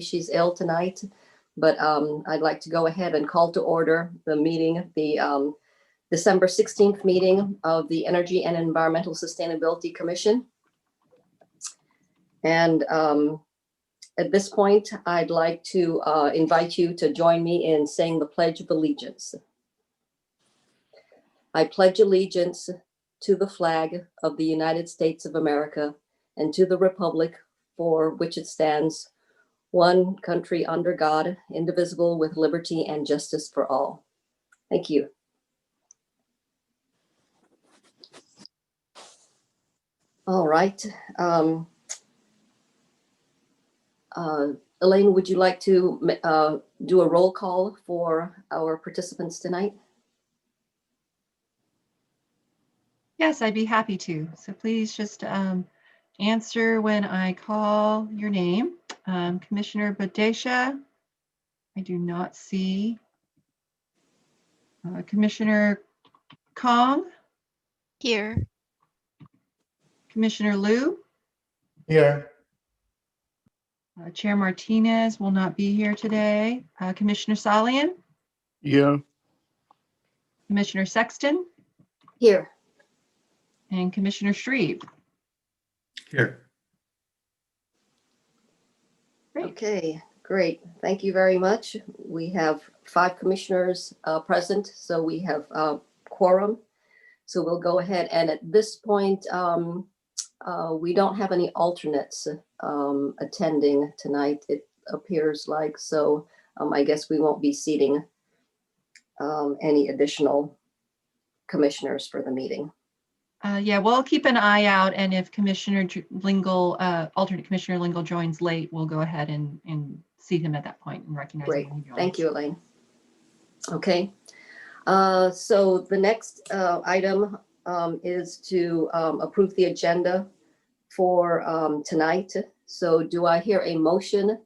she's ill tonight, but I'd like to go ahead and call to order the meeting, the December 16th meeting of the Energy and Environmental Sustainability Commission. And at this point, I'd like to invite you to join me in saying the Pledge of Allegiance. I pledge allegiance to the flag of the United States of America and to the republic for which it stands, one country under God, indivisible, with liberty and justice for all. Thank you. All right. Elaine, would you like to do a roll call for our participants tonight? Yes, I'd be happy to. So please just answer when I call your name. Commissioner Badesha, I do not see. Commissioner Kong? Here. Commissioner Liu? Here. Chair Martinez will not be here today. Commissioner Salian? Yeah. Commissioner Sexton? Here. And Commissioner Shreve? Here. Great. Okay, great. Thank you very much. We have 5 commissioners present, so we have quorum. So we'll go ahead, and at this point, we don't have any alternates attending tonight, it appears like, so I guess we won't be seating any additional commissioners for the meeting. Yeah, we'll keep an eye out, and if Commissioner Lingle, alternate Commissioner Lingle joins late, we'll go ahead and seat him at that point and recognize Great. him when he joins. Thank you, Elaine. Okay, so the next item is to approve the agenda for tonight. So do I hear a motion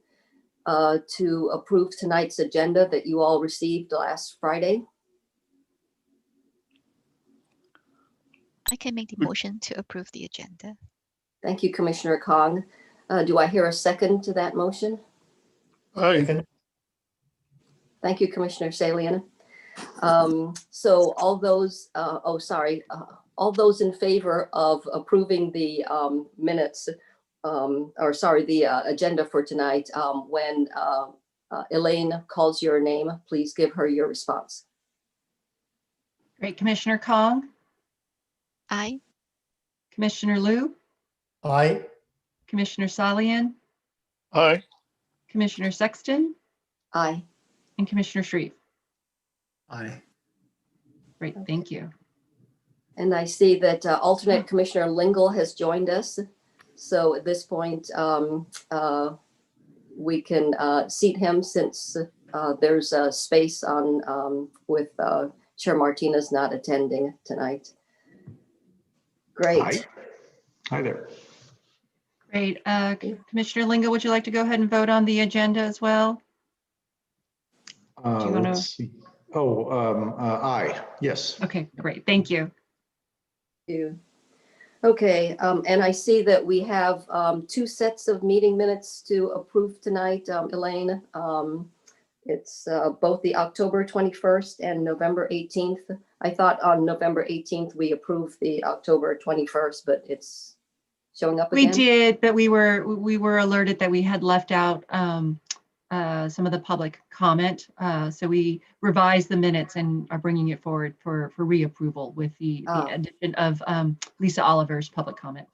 to approve tonight's agenda that you all received last Friday? I can make the motion to approve the agenda. Thank you, Commissioner Kong. Do I hear a second to that motion? Aye. Thank you, Commissioner Salian. So all those, all those in favor of approving the minutes, the agenda for tonight, when Elaine calls your name, please give her your response. Great. Commissioner Kong? Aye. Commissioner Liu? Aye. Commissioner Salian? Aye. Commissioner Sexton? Aye. And Commissioner Shreve? Aye. Great, Okay. thank you. And I see that alternate Commissioner Lingle has joined us. So at this point, we can seat him since there's a space on with Chair Martinez not attending tonight. Great. Aye. Hi there. Great. Commissioner Lingo, would you like to go ahead and vote on the agenda as well? Do you wanna- Let's see. Oh, aye. Yes. Okay, great. Thank you. You. Okay, and I see that we have 2 sets of meeting minutes to approve tonight, Elaine. It's both the October 21st and November 18th. I thought on November 18th we approved the October 21st, but it's showing up again. We did, but we were alerted that we had left out some of the public comment. So we revised the minutes and are bringing it forward for reapproval with the addition of Lisa Oliver's public comment.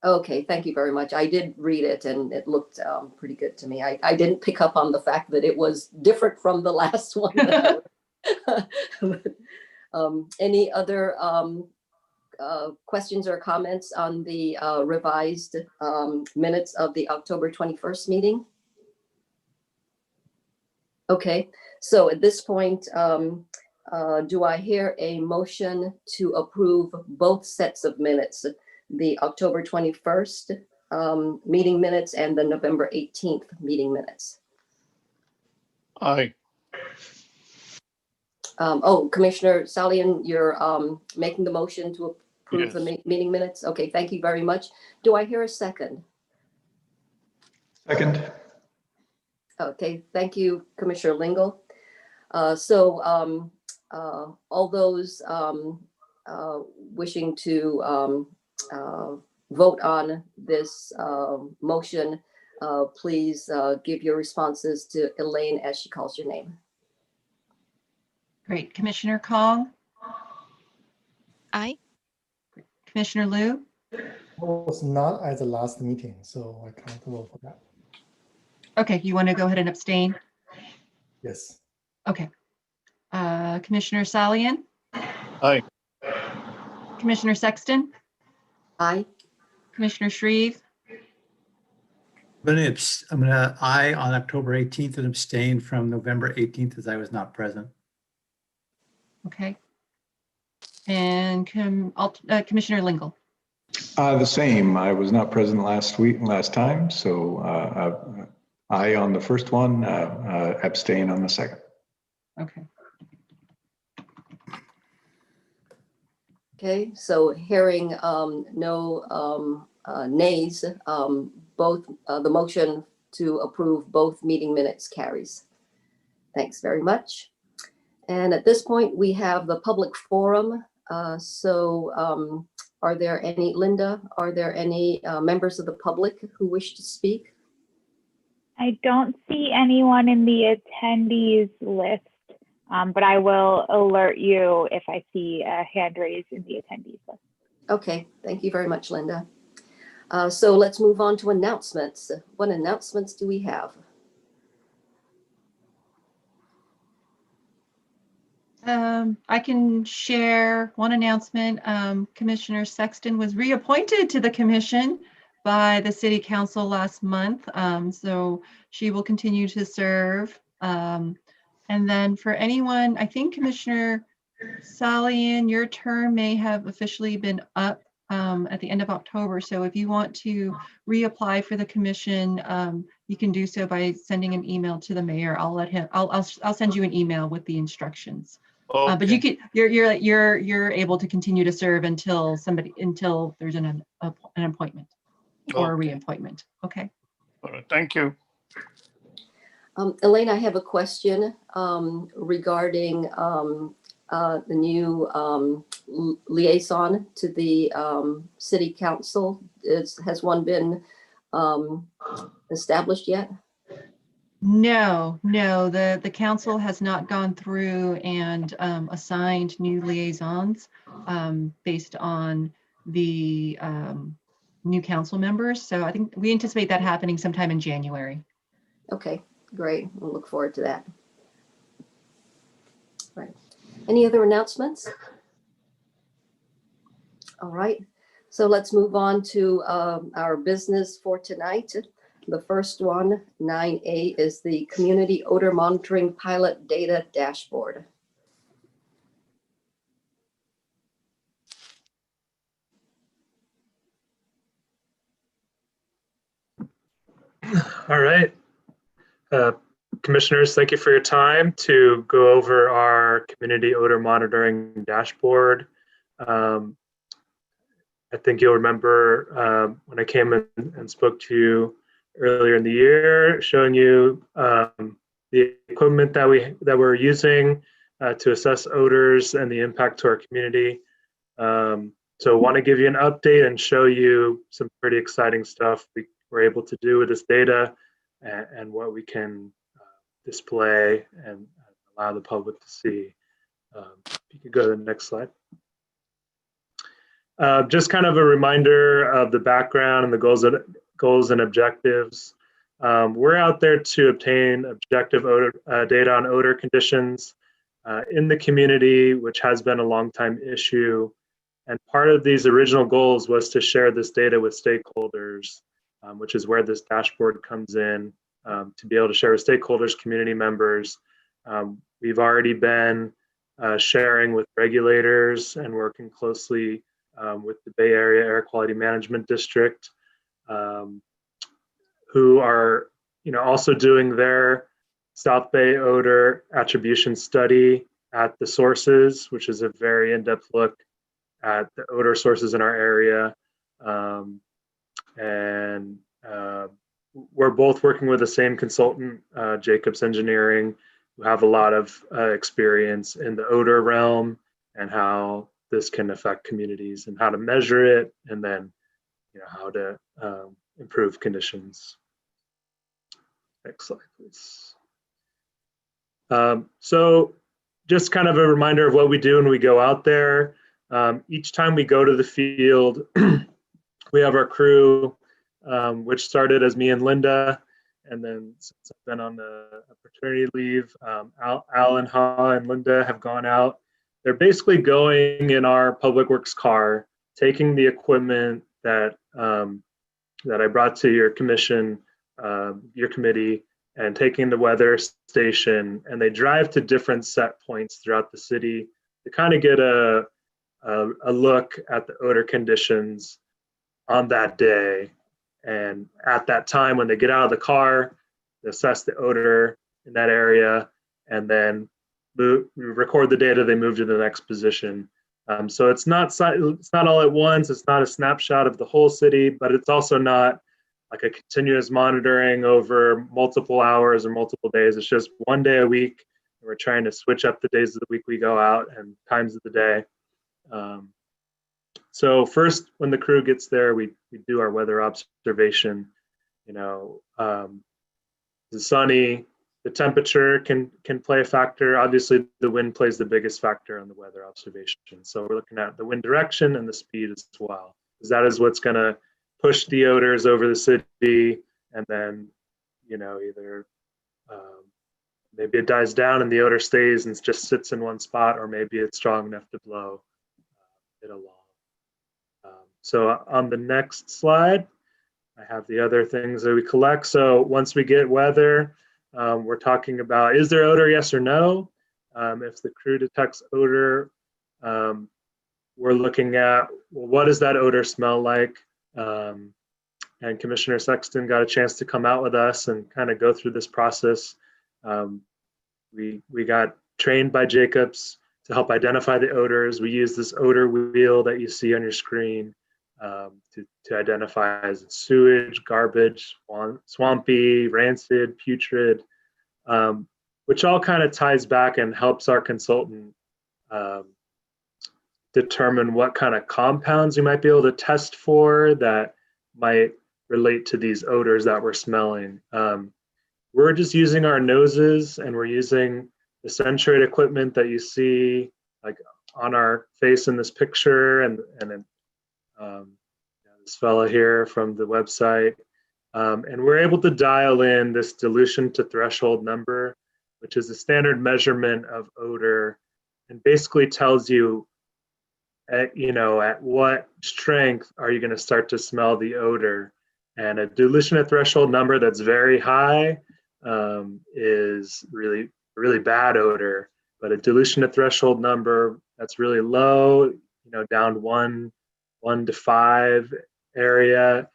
Okay, thank you very much. I did read it and it looked pretty good to me. I didn't pick up on the fact that it was different from the last one. Any other questions or comments on the revised minutes of the October 21st meeting? Okay, so at this point, do I hear a motion to approve both sets of minutes, the October 21st meeting minutes and the November 18th meeting minutes? Aye. Commissioner Salian, you're making the motion to approve the meeting minutes? Okay, thank you very much. Do I hear a second? Second. Okay, thank you, Commissioner Lingle. All those wishing to vote on this motion, please give your responses to Elaine as she calls your name. Great. Commissioner Kong, Aye. Commissioner Liu, I was not at the last meeting, so I can't vote for that. okay, you want to go ahead and abstain? Yes. Okay. Commissioner Salian, Aye. Commissioner Sexton, Aye. Commissioner Shreve, I'm gonna aye on October 18th and abstain from November 18th as I was not present. okay. And Commissioner Lingle. The same. I was not present last time, so aye on the first one, abstain on the second. Okay. Okay, so hearing no nays, both the motion to approve both meeting minutes carries. Thanks very much. And at this point, we have the public forum. Are there any, Linda, are there any members of the public who wish to speak? I don't see anyone in the attendees list, but I will alert you if I see a hand raised in the attendees list. Okay, thank you very much, Linda. So let's move on to announcements. What announcements do we have? I can share one announcement. Commissioner Sexton was reappointed to the commission by the City Council last month. So she will continue to serve. And then for anyone, I think Commissioner Salian, your term may have officially been up at the end of October. So if you want to reapply for the commission, you can do so by sending an email to the mayor. I'll let him. I'll send you an email with the instructions. Okay. But you're able to continue to serve until there's an appointment or a Okay. reappointment. Okay. All right. Thank you. Elaine, I have a question regarding the new liaison to the city council. Has one been established yet? No, the council has not gone through and assigned new liaisons based on the new council members. So I think we anticipate that happening sometime in January. Okay, great. We'll look forward to that. Right. Any other announcements? All right. So let's move on to our business for tonight. The first one, 9A, is the Community Odor Monitoring Pilot Data Dashboard. All right. Commissioners, thank you for your time to go over our community odor monitoring dashboard. I think you'll remember when I came in and spoke to you earlier in the year, showing you the equipment that we're using to assess odors and the impact to our community. So I want to give you an update and show you some pretty exciting stuff we're able to do with this data and what we can display and allow the public to see. If you could go to the next slide. Just kind of a reminder of the background and the goals and objectives. We're out there to obtain objective odor, data on odor conditions in the community, which has been a long time issue. And part of these original goals was to share this data with stakeholders, which is where this dashboard comes in, to be able to share with stakeholders, community members. We've already been sharing with regulators and working closely with the Bay Area Air Quality Management District, who are also doing their South Bay odor attribution study at the sources, which is a very in-depth look at the odor sources in our area. we're both working with the same consultant, Jacobs Engineering, who have a lot of experience in the odor realm and how this can affect communities and how to measure it, and then how to improve conditions. Next slide, please. So just kind of a reminder of what we do when we go out there. Each time we go to the field, we have our crew, which started as me and Linda, and then since I've been on a paternity leave, Alan, Ha, and Linda have gone out. They're basically going in our public works car, taking the equipment that that I brought to your commission, your committee, and taking the weather station, and they drive to different set points throughout the city to kind of get a look at the odor conditions on that day. And at that time, when they get out of the car, they assess the odor in that area, and then we record the data, they move to the next position. So it's not all at once, it's not a snapshot of the whole city, but it's also not like a continuous monitoring over multiple hours or multiple days. It's just one day a week. We're trying to switch up the days of the week we go out and times of the day. So first, when the crew gets there, we do our weather observation. It's sunny, the temperature can play a factor. Obviously, the wind plays the biggest factor on the weather observation. So we're looking at the wind direction and the speed as well, because that is what's going to push the odors over the city, and then either maybe it dies down and the odor stays and just sits in one spot, or maybe it's strong enough to blow it along. So on the next slide, I have the other things that we collect. So once we get weather, we're talking about, is there odor, yes or no? If the crew detects odor, we're looking at, well, what does that odor smell like? And Commissioner Sexton got a chance to come out with us and kind of go through this process. We got trained by Jacobs to help identify the odors. We use this odor wheel that you see on your screen to identify as sewage, garbage, swampy, rancid, putrid, which all kind of ties back and helps our consultant determine what kind of compounds we might be able to test for that might relate to these odors that we're smelling. We're just using our noses, and we're using the Centroid equipment that you see like on our face in this picture, and this fellow here from the website. And we're able to dial in this dilution to threshold number, which is a standard measurement of odor, and basically tells you at what strength are you going to start to smell the odor. And a dilution at threshold number that's very high is really bad odor, but a dilution at threshold number that's really low, down 1 to 5 area,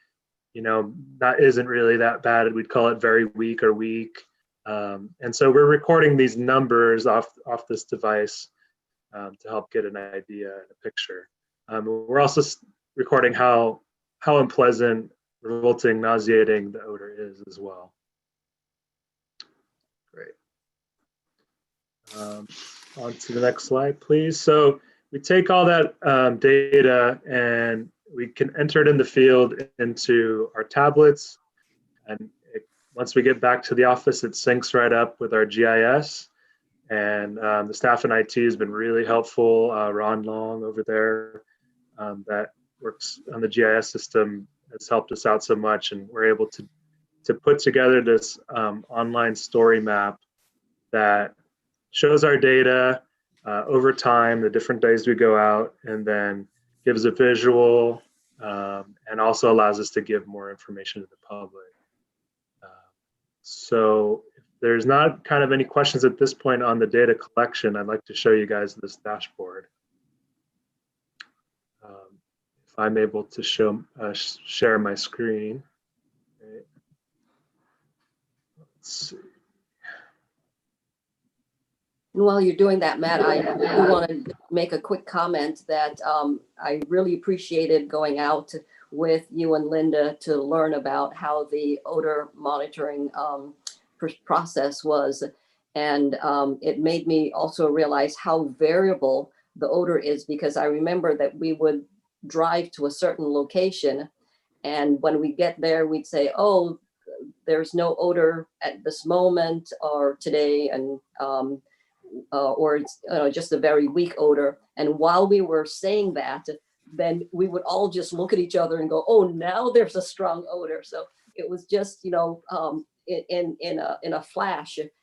that isn't really that bad. We'd call it very weak or weak. And so we're recording these numbers off this device to help get an idea and a picture. We're also recording how unpleasant, revolting, nauseating the odor is as well. Great. On to the next slide, please. So we take all that data and we can enter it in the field into our tablets. And once we get back to the office, it syncs right up with our GIS. And the staff in IT has been really helpful. Ron Long over there that works on the GIS system has helped us out so much, and we're able to put together this online story map that shows our data over time, the different days we go out, and then gives a visual and also allows us to give more information to the public. So if there's not kind of any questions at this point on the data collection, I'd like to show you guys this dashboard. If I'm able to share my screen. Okay. Let's see. And while you're doing that, Matt, I do want to make a quick comment that I really appreciated going out with you and Linda to learn about how the odor monitoring process was. And it made me also realize how variable the odor is, because I remember that we would drive to a certain location, and when we get there, we'd say, oh, there's no odor at this moment or today, and or it's just a very weak odor. And while we were saying that, then we would all just look at each other and go, oh, now there's a strong odor. So it was just, in a flash, it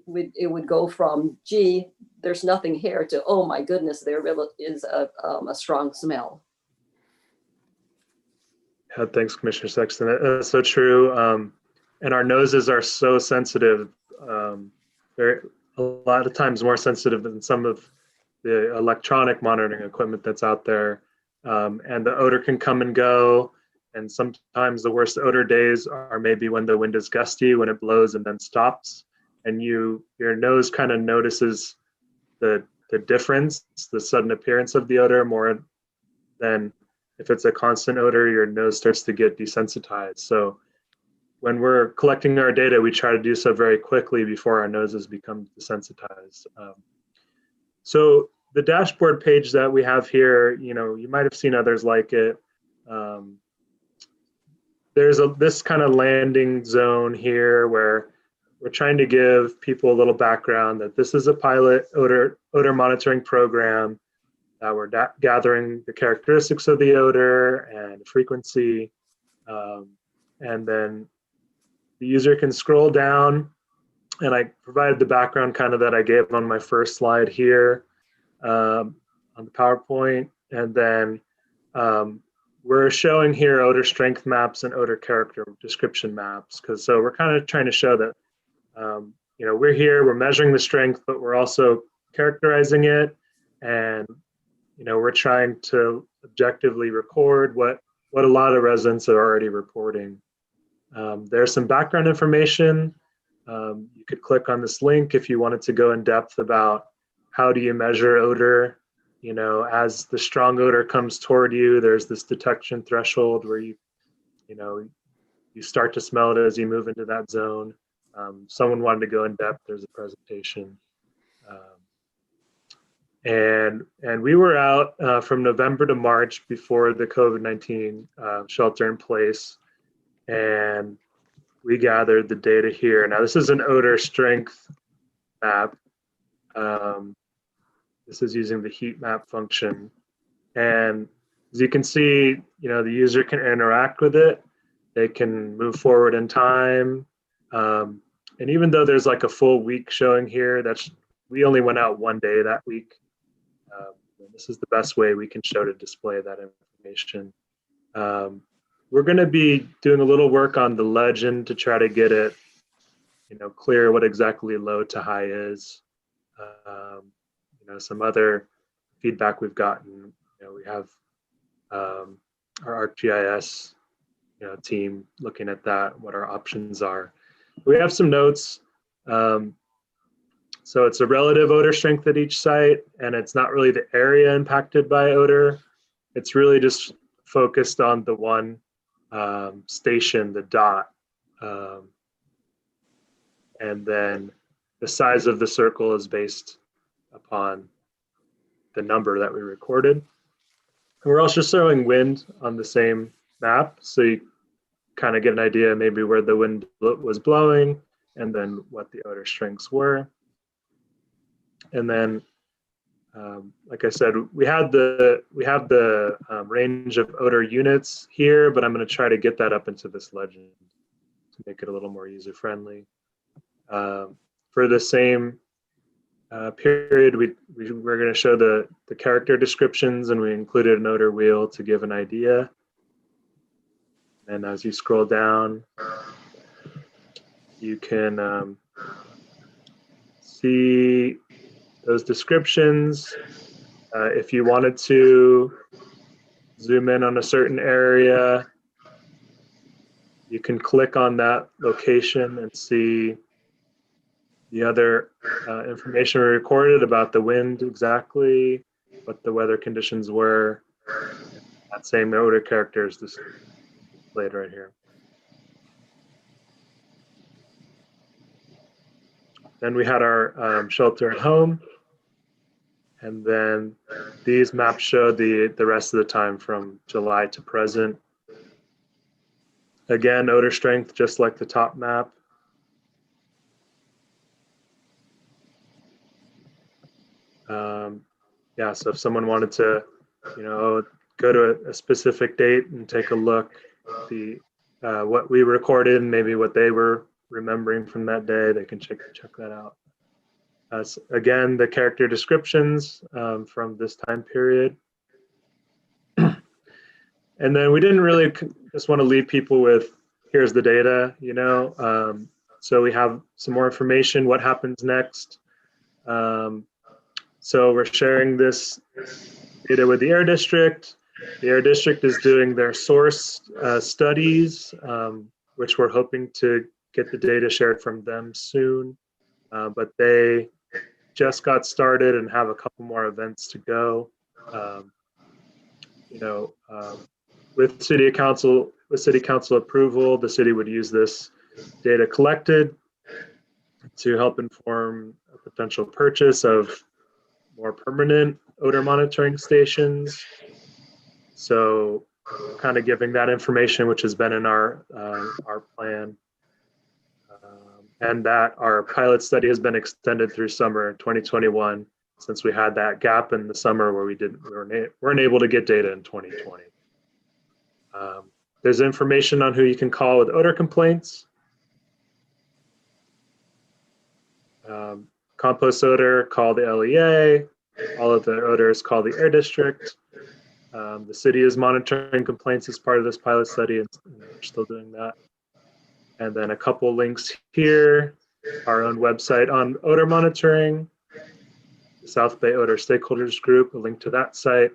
would go from, gee, there's nothing here, to, oh my goodness, there really is a strong smell. Yeah, thanks, Commissioner Sexton. That's so true. And our noses are so sensitive. They're a lot of times more sensitive than some of the electronic monitoring equipment that's out there. And the odor can come and go. And sometimes the worst odor days are maybe when the wind is gusty, when it blows and then stops. And your nose kind of notices the difference, the sudden appearance of the odor, more than if it's a constant odor. Your nose starts to get desensitized. So when we're collecting our data, we try to do so very quickly before our noses become desensitized. So the dashboard page that we have here, you might have seen others like it. There's this kind of landing zone here where we're trying to give people a little background that this is a pilot odor monitoring program, that we're gathering the characteristics of the odor and frequency. And then the user can scroll down, and I provided the background kind of that I gave on my first slide here on the PowerPoint. And then we're showing here odor strength maps and odor character description maps. So we're kind of trying to show that, we're here, we're measuring the strength, but we're also characterizing it. And, we're trying to objectively record what a lot of residents are already reporting. There's some background information. You could click on this link if you wanted to go in depth about how do you measure odor. As the strong odor comes toward you, there's this detection threshold where you start to smell it as you move into that zone. Someone wanted to go in depth, there's a presentation. And we were out from November to March before the COVID-19 shelter in place. And we gathered the data here. Now this is an odor strength map. This is using the heat map function. And as you can see, the user can interact with it. They can move forward in time. And even though there's like a full week showing here, we only went out one day that week. This is the best way we can show to display that information. We're going to be doing a little work on the legend to try to get it, clear what exactly low to high is. Some other feedback we've gotten, we have our ArcGIS team looking at that, what our options are. We have some notes. So it's a relative odor strength at each site, and it's not really the area impacted by odor. It's really just focused on the one station, the dot. And then the size of the circle is based upon the number that we recorded. And we're also showing wind on the same map, so you kind of get an idea maybe where the wind was blowing and then what the odor strengths were. And then, like I said, we have the range of odor units here, but I'm going to try to get that up into this legend to make it a little more user-friendly. For the same period, we're going to show the character descriptions, and we included an odor wheel to give an idea. And as you scroll down, you can see those descriptions. If you wanted to zoom in on a certain area, you can click on that location and see the other information we recorded about the wind exactly, what the weather conditions were. that same odor character is displayed right here. Then we had our shelter at home. And then these maps show the rest of the time from July to present. Again, odor strength, just like the top map. Yeah, so if someone wanted to, go to a specific date and take a look, what we recorded and maybe what they were remembering from that day, they can check that out. Again, the character descriptions from this time period. And then we didn't really just want to leave people with, here's the data, so we have some more information, what happens next. So we're sharing this data with the Air District. The Air District is doing their source studies, which we're hoping to get the data shared from them soon. But they just got started and have a couple more events to go. With city council approval, the city would use this data collected to help inform a potential purchase of more permanent odor monitoring stations. So kind of giving that information, which has been in our plan. And that our pilot study has been extended through summer 2021, since we had that gap in the summer where we weren't able to get data in 2020. There's information on who you can call with odor complaints. Compost odor, call the LEA. All of the odors, call the Air District. The city is monitoring complaints as part of this pilot study, and we're still doing that. And then a couple links here, our own website on odor monitoring, the South Bay Odor Stakeholders Group, a link to that site,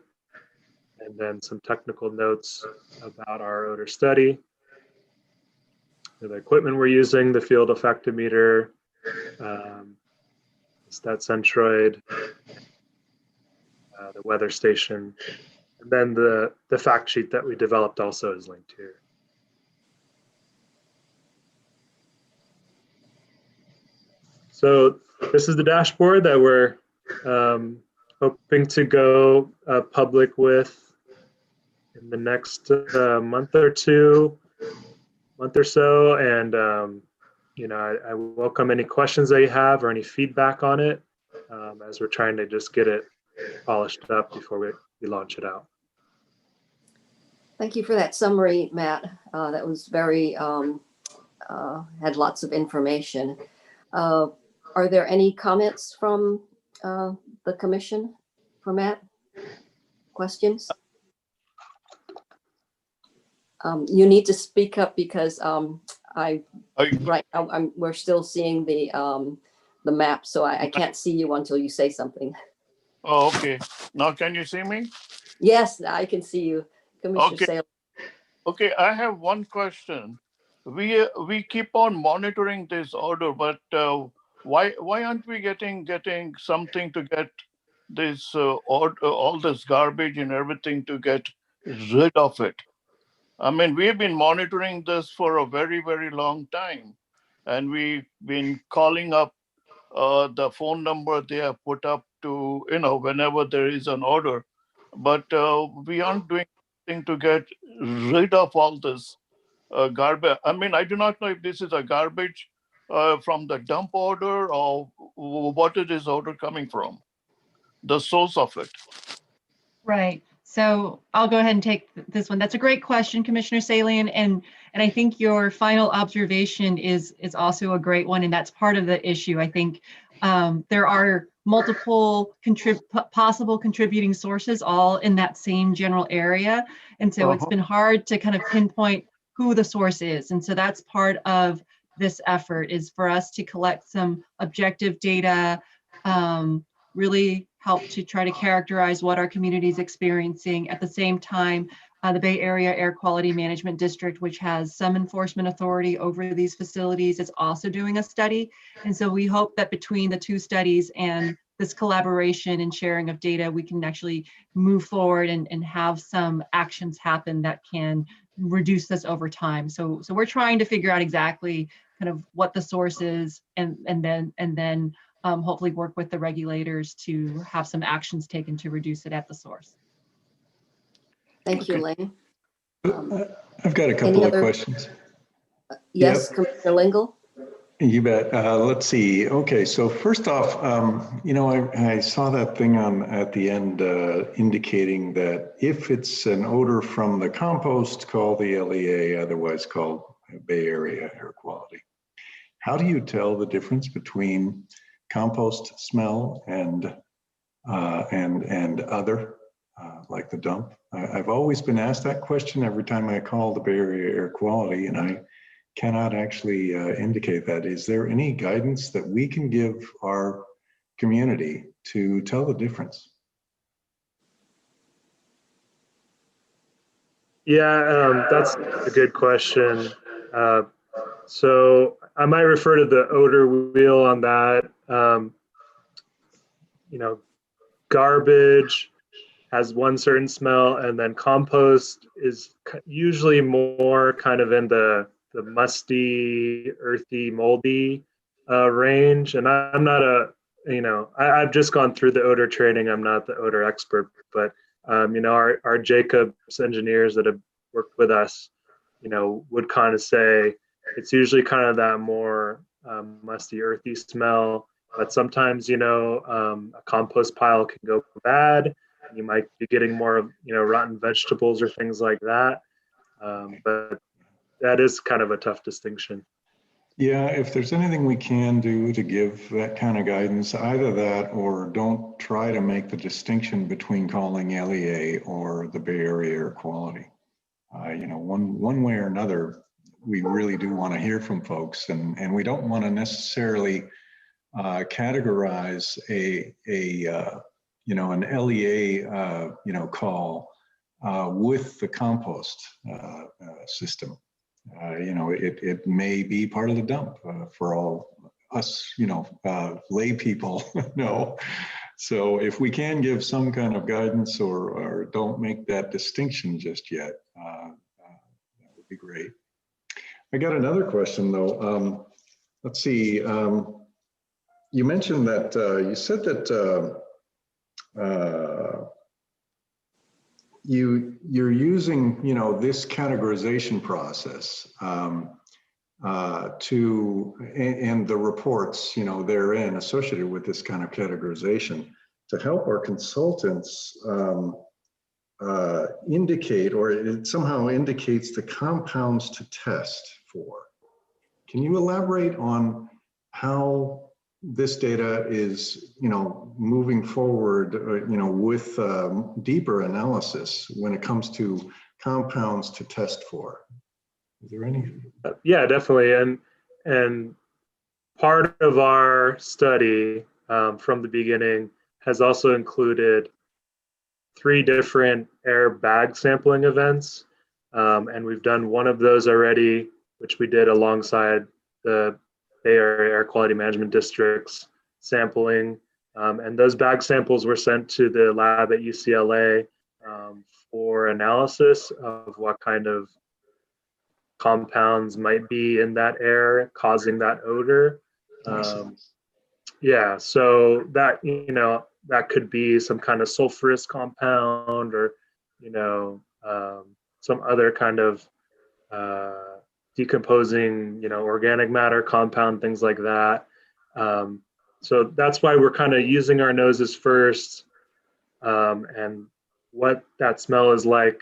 and then some technical notes about our odor study. The equipment we're using, the field effectometer, stat centroid, the weather station, and then the fact sheet that we developed also is linked here. So this is the dashboard that we're hoping to go public with in the next month or so. And I welcome any questions that you have or any feedback on it, as we're trying to just get it polished up before we launch it out. Thank you for that summary, Matt. That was very, had lots of information. Are there any comments from the commission for Matt? Questions? You need to speak up because right now we're still seeing the map, so I can't see you until you say something. Oh, okay. Now can you see me? Yes, I can see you, Commissioner Okay. Salem. Okay, I have one question. We keep on monitoring this odor, but why aren't we getting something to get this all this garbage and everything to get rid of it? I mean, we've been monitoring this for a very, very long time, and we've been calling up the phone number they have put up to, whenever there is an order, but we aren't doing anything to get rid of all this garbage. I mean, I do not know if this is a garbage from the dump order or what is this odor coming from, the source of it. Right. So I'll go ahead and take this one. That's a great question, Commissioner Salian, and I think your final observation is also a great one, and that's part of the issue. I think there are multiple possible contributing sources all in that same general area, and so it's been hard to kind of pinpoint who the source is, and so that's part of this effort, is for us to collect some objective data, really help to try to characterize what our community is experiencing. At the same time, the Bay Area Air Quality Management District, which has some enforcement authority over these facilities, is also doing a study. And so we hope that between the two studies and this collaboration and sharing of data, we can actually move forward and have some actions happen that can reduce this over time. So we're trying to figure out exactly kind of what the source is, and then hopefully work with the regulators to have some actions taken to reduce it at the source. Thank you, Elaine. I've got a couple of questions. Yes, Yep. Commissioner Lingle? You bet. Let's see. Okay, so first off, you know, I saw that thing at the end indicating that if it's an odor from the compost, call the LEA, otherwise called Bay Area air quality. How do you tell the difference between compost smell and other, like the dump? I've always been asked that question every time I call the Bay Area air quality, and I cannot actually indicate that. Is there any guidance that we can give our community to tell the difference? Yeah, that's a good question. So I might refer to the odor wheel on that. You know, garbage has one certain smell, and then compost is usually more kind of in the musty, earthy, moldy range. And I'm not you know, I've just gone through the odor training. I'm not the odor expert, but you know, our Jacobs engineers that have worked with us, you know, would kind of say it's usually kind of that more musty, earthy smell. But sometimes, you know, a compost pile can go bad. You might be getting more of, you know, rotten vegetables or things like that. But that is kind of a tough distinction. Yeah, if there's anything we can do to give that kind of guidance, either that or don't try to make the distinction between calling LEA or the Bay Area air quality. You know, one way or another, we really do want to hear from folks, and we don't want to necessarily categorize a you know, an LEA you know, call with the compost system. You know, it may be part of the dump for all us, you know, lay people know. So if we can give some kind of guidance or don't make that distinction just yet, that would be great. I got another question though. Let's see. You mentioned that you said that you're using, you know, this categorization process and the reports, you know, therein associated with this kind of categorization to help our consultants indicate, or it somehow indicates the compounds to test for. Can you elaborate on how this data is, you know, moving forward, you know, with deeper analysis when it comes to compounds to test for? Is there any? Yeah, definitely. And part of our study from the beginning has also included 3 different air bag sampling events. And we've done one of those already, which we did alongside the Bay Area Air Quality Management District's sampling. And those bag samples were sent to the lab at UCLA for analysis of what kind of compounds might be in that air causing that odor. Yeah, so that, you know, that could be some kind of sulfurous compound or, you know, some other kind of decomposing, you know, organic matter compound, things like that. So that's why we're kind of using our noses first, and what that smell is like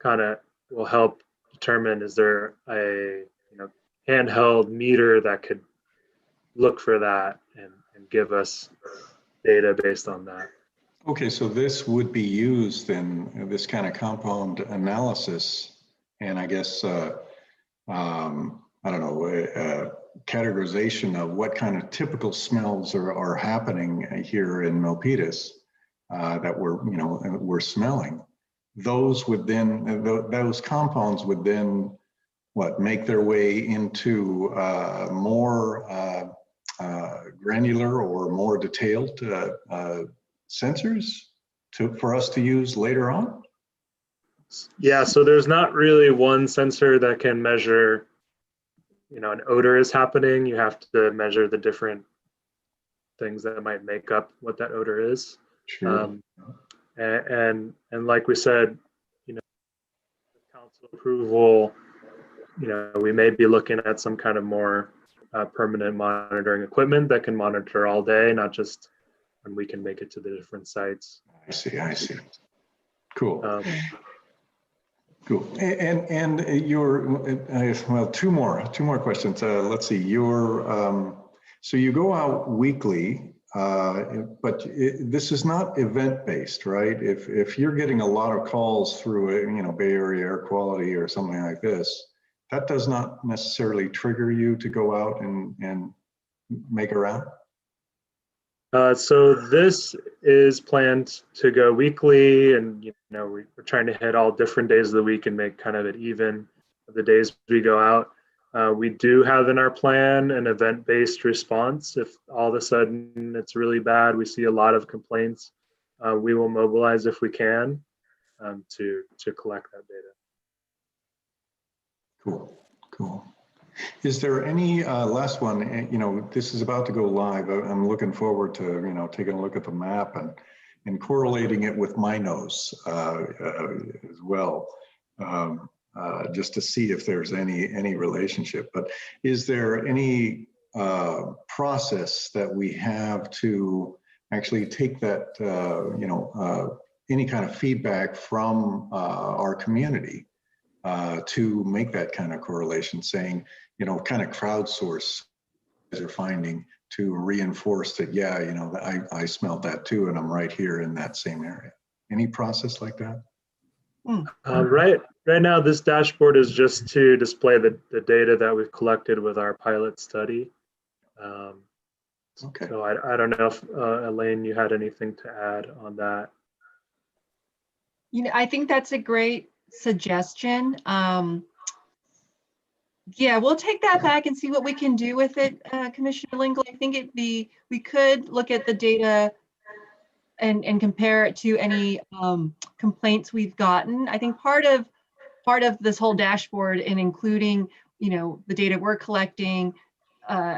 kind of will help determine, is there a, you know, handheld meter that could look for that and give us data based on that. Okay, so this would be used in this kind of compound analysis, and I guess I don't know, categorization of what kind of typical smells are happening here in Milpitas that we're smelling. Those would then, those compounds would then, what, make their way into more granular or more detailed sensors for us to use later on? Yeah, so there's not really one sensor that can measure, you know, an odor is happening. You have to measure the different things that might make up what that odor is. Sure. And like we said, you know, with council approval, you know, we may be looking at some kind of more permanent monitoring equipment that can monitor all day, not just when we can make it to the different sites. I see. I see. Cool. Yeah. Cool. And your well, two more questions. Let's see. So you go out weekly, but this is not event based, right? If you're getting a lot of calls through, you know, Bay Area Air Quality or something like this, that does not necessarily trigger you to go out and make a round. So this is planned to go weekly, and you know, we're trying to hit all different days of the week and make kind of it even the days we go out. We do have in our plan an event-based response. If all of a sudden it's really bad, we see a lot of complaints, we will mobilize if we can to collect that data. Cool, cool. Is there any last one? You know, this is about to go live. I'm looking forward to, you know, taking a look at the map and correlating it with my nose as well, just to see if there's any relationship. But is there any process that we have to actually take that, you know, any kind of feedback from our community to make that kind of correlation, saying, you know, kind of crowdsource as you're finding to reinforce that, yeah, you know, I smelled that too, and I'm right here in that same area. Any process like that? Right now, this dashboard is just to display the data that we've collected with our pilot study. Okay. So I don't know if Elaine, you had anything to add on that. You know, I think that's a great suggestion. Yeah, we'll take that back and see what we can do with it, Commissioner Lingle. I think we could look at the data and compare it to any complaints we've gotten. I think part of this whole dashboard, and including, you know, the data we're collecting,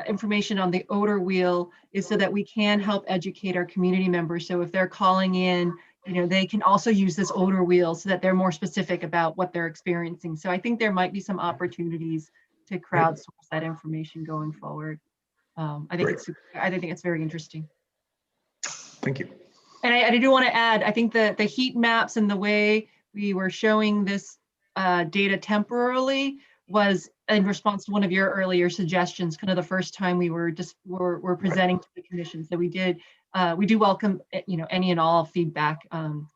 information on the odor wheel, is so that we can help educate our community members. So if they're calling in, you know, they can also use this odor wheel so that they're more specific about what they're experiencing. So I think there might be some opportunities to crowdsource that information going forward. I think it's very interesting. Thank you. And I do want to add, I think the heat maps and the way we were showing this data temporarily was in response to one of your earlier suggestions, kind of the first time we were presenting to the commission. So we do welcome, you know, any and all feedback.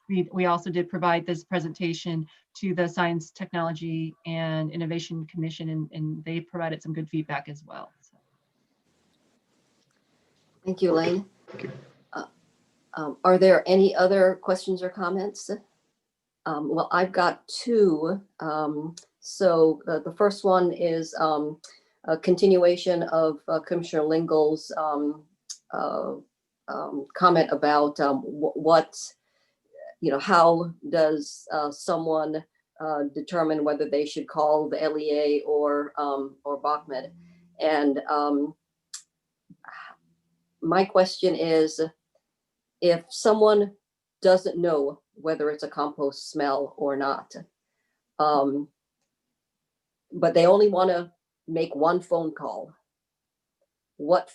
We also did provide this presentation to the Science, Technology, and Innovation Commission, and they provided some good feedback as well. So. Thank you, Elaine. Thank you. Are there any other questions or comments? Well, I've got two. So the first one is a continuation of Commissioner Lingle's comment about what, you know, how does someone determine whether they should call the LEA or BOCMED? And my question is, if someone doesn't know whether it's a compost smell or not, but they only want to make one phone call, what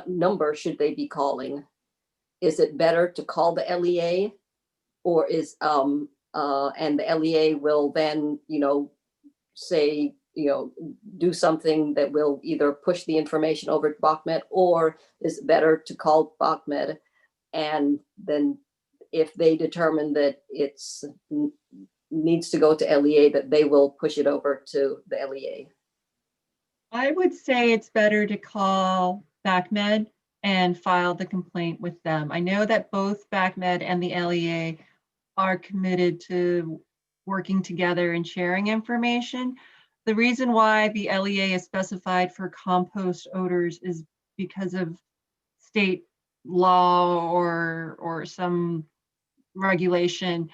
number should they be calling? Is it better to call the LEA, or is and the LEA will then, you know, say, you know, do something that will either push the information over to BOCMED, or is it better to call BOCMED, and then if they determine that it's needs to go to LEA, that they will push it over to the LEA? I would say it's better to call BACMED and file the complaint with them. I know that both BACMED and the LEA are committed to working together and sharing information. The reason why the LEA is specified for compost odors is because of state law or some regulation,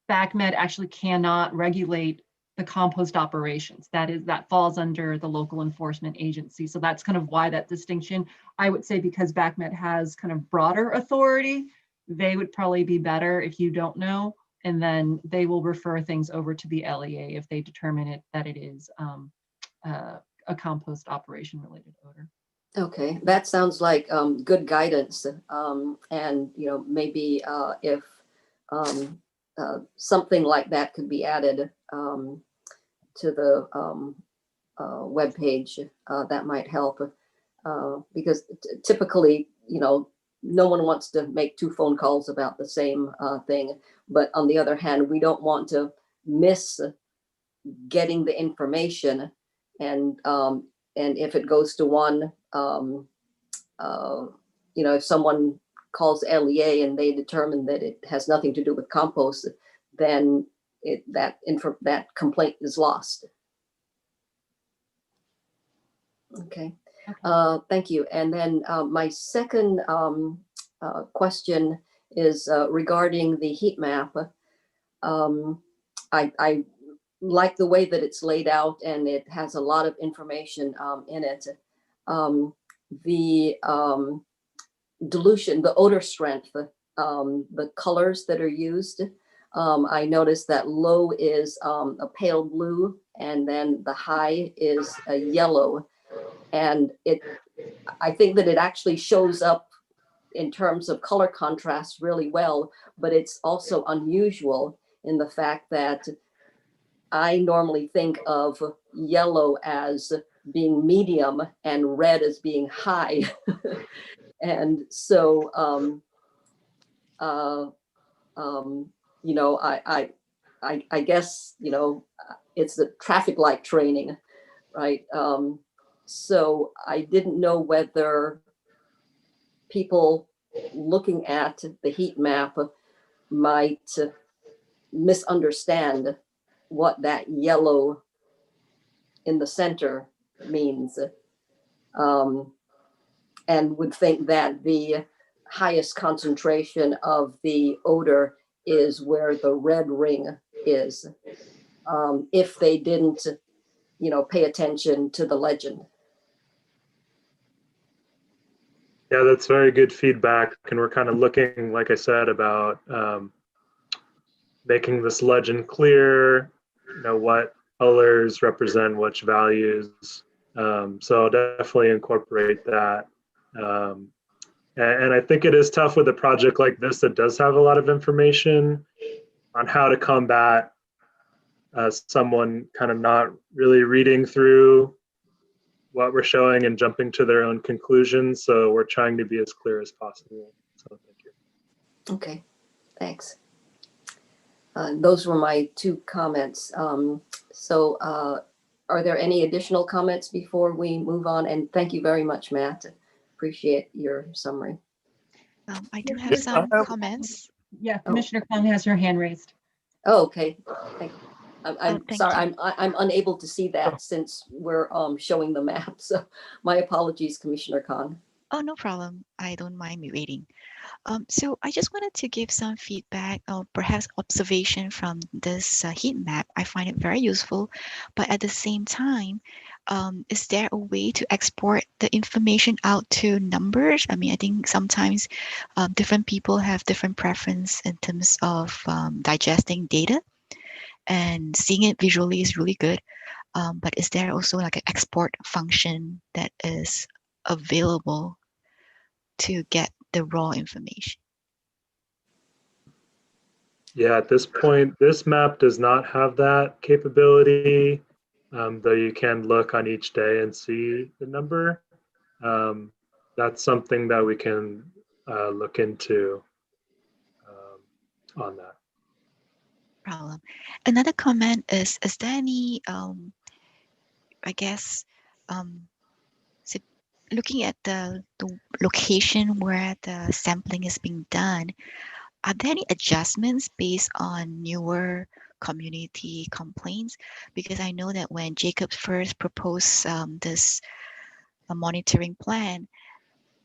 BACMed actually cannot regulate the compost operations. That falls under the local enforcement agency. So that's kind of why that distinction. I would say because BACMed has kind of broader authority, they would probably be better if you don't know, and then they will refer things over to the LEA if they determine that it is a compost operation related odor. Okay, that sounds like good guidance. And, maybe if something like that could be added to the webpage, that might help. Because typically, no one wants to make 2 phone calls about the same thing. But on the other hand, we don't want to miss getting the information. And if it goes to one, if someone calls LEA and they determine that it has nothing to do with compost, then that complaint is lost. Okay, thank you. And then my second question is regarding the heat map. I like the way that it's laid out, and it has a lot of information in it. The dilution, the odor strength, the colors that are used. I noticed that low is a pale blue, and then the high is a yellow. And I think that it actually shows up in terms of color contrast really well, but it's also unusual in the fact that I normally think of yellow as being medium and red as being high. And so, I guess, it's the traffic light training, right? So I didn't know whether people looking at the heat map might misunderstand what that yellow in the center means, and would think that the highest concentration of the odor is where the red ring is, if they didn't, pay attention to the legend. Yeah, that's very good feedback. And we're kind of looking, like I said, about making this legend clear, what colors represent which values. So I'll definitely incorporate that. And I think it is tough with a project like this that does have a lot of information on how to combat someone kind of not really reading through what we're showing and jumping to their own conclusions. So we're trying to be as clear as possible. So thank you. Okay, thanks. Those were my 2 comments. So are there any additional comments before we move on? And thank you very much, Matt. Appreciate your summary. I do have some comments. Yeah, Commissioner Khan has her hand raised. Oh, okay. Thank you. I'm thank sorry, you. I'm unable to see that since we're showing the map. So my apologies, Commissioner Khan. Oh, no problem. I don't mind me waiting. So I just wanted to give some feedback or perhaps observation from this heat map. I find it very useful, but at the same time, is there a way to export the information out to numbers? I mean, I think sometimes different people have different preference in terms of digesting data, and seeing it visually is really good. But is there also like an export function that is available to get the raw information? Yeah, at this point, this map does not have that capability, though you can look on each day and see the number. That's something that we can look into on that. Problem. Another comment is there any, I guess, so looking at the location where the sampling is being done, are there any adjustments based on newer community complaints? Because I know that when Jacob first proposed this monitoring plan,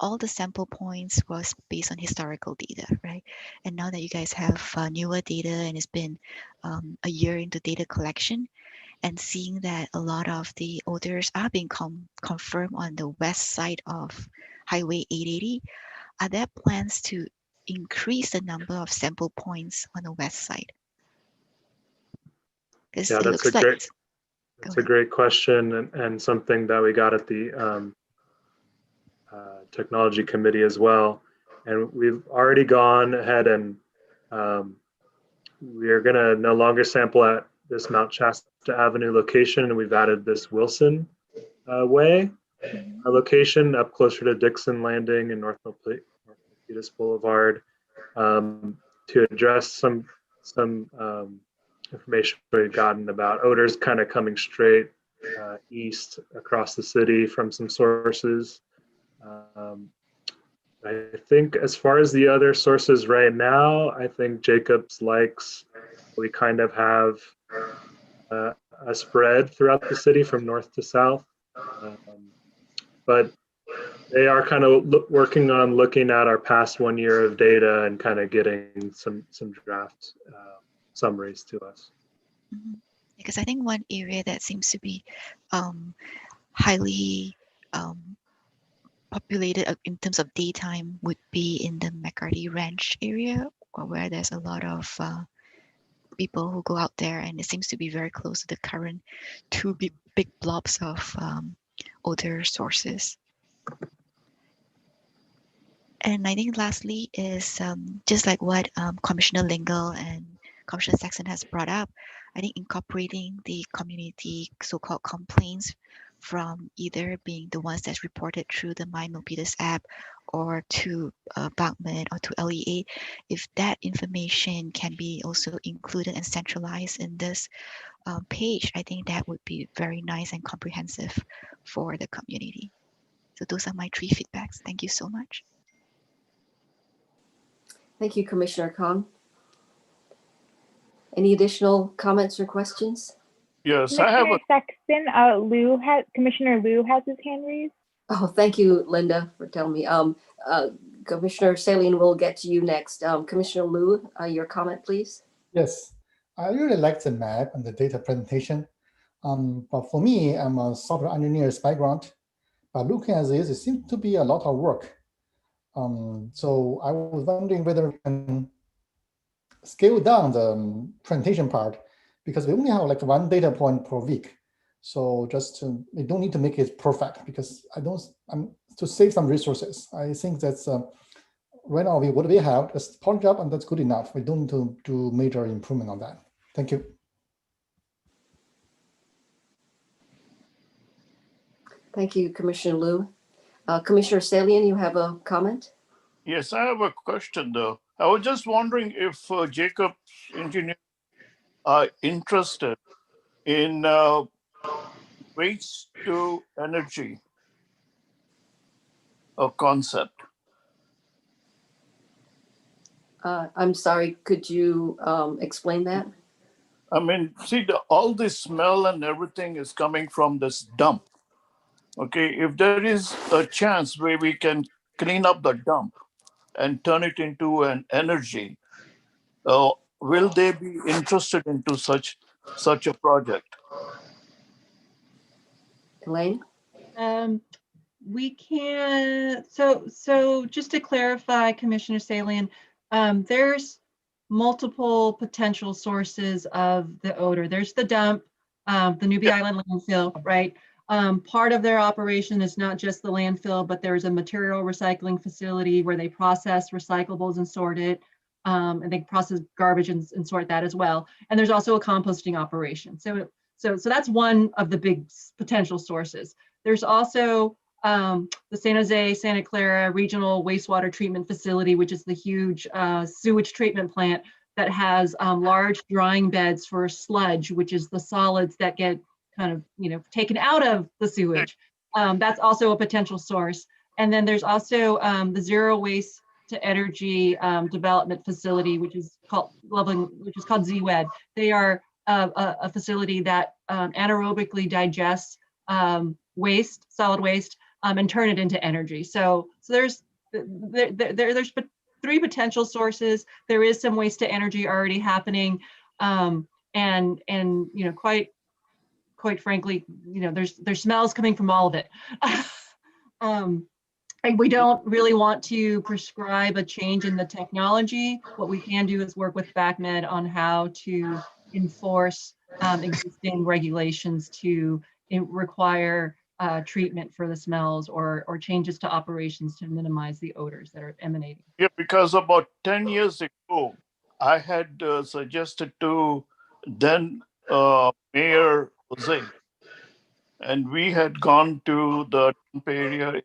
all the sample points was based on historical data, right? And now that you guys have newer data and it's been a year into data collection, and seeing that a lot of the odors are being confirmed on the west side of Highway 880, are there plans to increase the number of sample points on the west side? Because Yeah, it that's looks a like great that's a great question, and something that we got at the technology committee as well. And we've already gone ahead and we are going to no longer sample at this Mount Shasta Avenue location, and we've added this Wilson Way location up closer to Dixon Landing and North Milpitas Boulevard to address some information we've gotten about odors kind of coming straight east across the city from some sources. I think as far as the other sources right now, I think Jacobs likes, we kind of have a spread throughout the city from north to south. But they are kind of working on looking at our past 1 year of data and kind of getting some draft summaries to us. Because I think one area that seems to be highly populated in terms of daytime would be in the McCarty Ranch area, or where there's a lot of people who go out there, and it seems to be very close to the current two big blobs of odor sources. And I think lastly is just like what Commissioner Lingle and Commissioner Saxon has brought up, I think incorporating the community so-called complaints from either being the ones that's reported through the My Milpitas app or to Bachman or to LEA, if that information can be also included and centralized in this page, I think that would be very nice and comprehensive for the community. So those are my 3 feedbacks. Thank you so much. Thank you, Commissioner Kong. Any additional comments or questions? Yes, I have a Saxon, Commissioner Liu has his hand raised. Oh, thank you, Linda, for telling me. Commissioner Saline, will get to you next. Commissioner Liu, your comment, please. Yes, I really like the map and the data presentation. But for me, I'm a software engineer's background. But looking at this, it seems to be a lot of work. So I was wondering whether we can scale down the presentation part, because we only have like 1 data point per week. So we don't need to make it perfect, because to save some resources. I think that's right now what we have is part job, and that's good enough. We don't need to do major improvement on that. Thank you. Thank you, Commissioner Liu. Commissioner Salian, you have a comment? Yes, I have a question though. I was just wondering if Jacobs engineers are interested in waste to energy a concept. I'm sorry, could you explain that? I mean, see, all this smell and everything is coming from this dump. Okay, if there is a chance where we can clean up the dump and turn it into an energy, will they be interested into such a project? Elaine? We can, so just to clarify, Commissioner Salian, there's multiple potential sources of the odor. There's the dump, the Newbie Island landfill, right? Part of their operation is not just the landfill, but there's a material recycling facility where they process recyclables and sort it. And they process garbage and sort that as well. And there's also a composting operation. So that's one of the big potential sources. There's also the San Jose, Santa Clara Regional Wastewater Treatment Facility, which is the huge sewage treatment plant that has large drying beds for sludge, which is the solids that get kind of, taken out of the sewage. That's also a potential source. And then there's also the Zero Waste to Energy Development Facility, which is called ZWED. They are a facility that anaerobically digests waste, solid waste, and turn it into energy. So there's three potential sources. There is some waste to energy already happening, and you know, quite frankly, you know, there's smells coming from all of it. And we don't really want to prescribe a change in the technology. What we can do is work with BACMed on how to enforce existing regulations to require treatment for the smells or changes to operations to minimize the odors that are emanating. Yeah, because about 10 years ago, I had suggested to then Mayor Jose, and we had gone to the dump area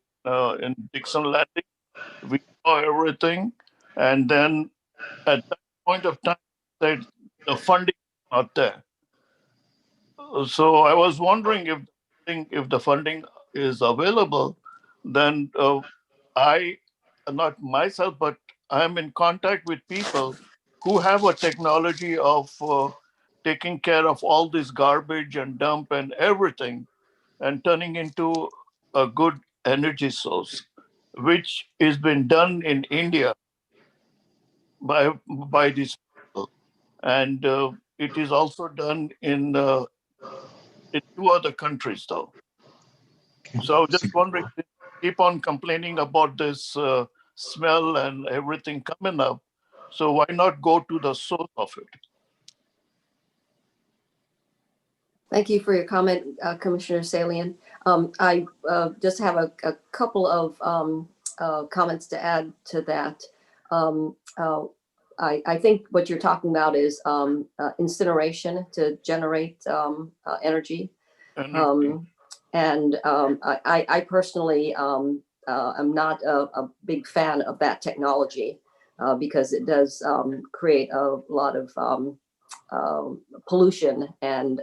in Dixon Landing. We saw everything, and then at that point of time, said the funding is not there. So I was wondering if the funding is available, then I, not myself, but I'm in contact with people who have a technology of taking care of all this garbage and dump and everything and turning into a good energy source, which is been done in India by these people. And it is also done in 2 other countries, though. So I was just wondering, keep on complaining about this smell and everything coming up. So why not go to the source of it? Thank you for your comment, Commissioner Salian. I just have a couple of comments to add to that. I think what you're talking about is incineration to generate energy. And I personally am not a big fan of that technology because it does create a lot of pollution and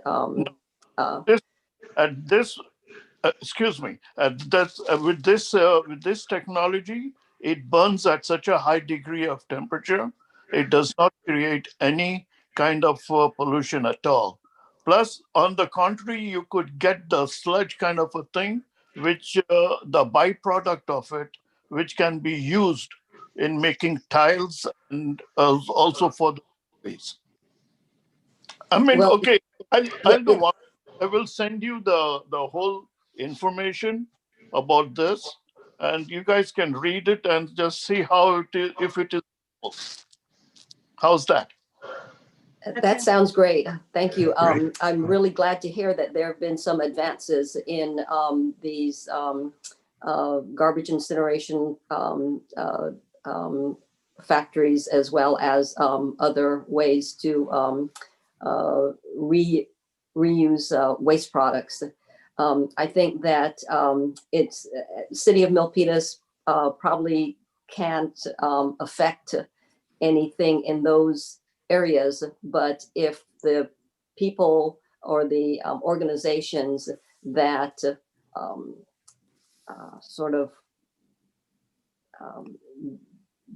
excuse me, with this technology, it burns at such a high degree of temperature, it does not create any kind of pollution at all. Plus, on the contrary, you could get the sludge kind of a thing, which the byproduct of it, which can be used in making tiles and also for the waste. I mean, well, okay, I'll do one. I will send you the whole information about this, and you guys can read it and just see how it is, if it is. How's that? that sounds great. Thank you. Great. I'm really glad to hear that there have been some advances in these garbage incineration factories, as well as other ways to reuse waste products. I think that it's City of Milpitas probably can't affect anything in those areas, but if the people or the organizations that sort of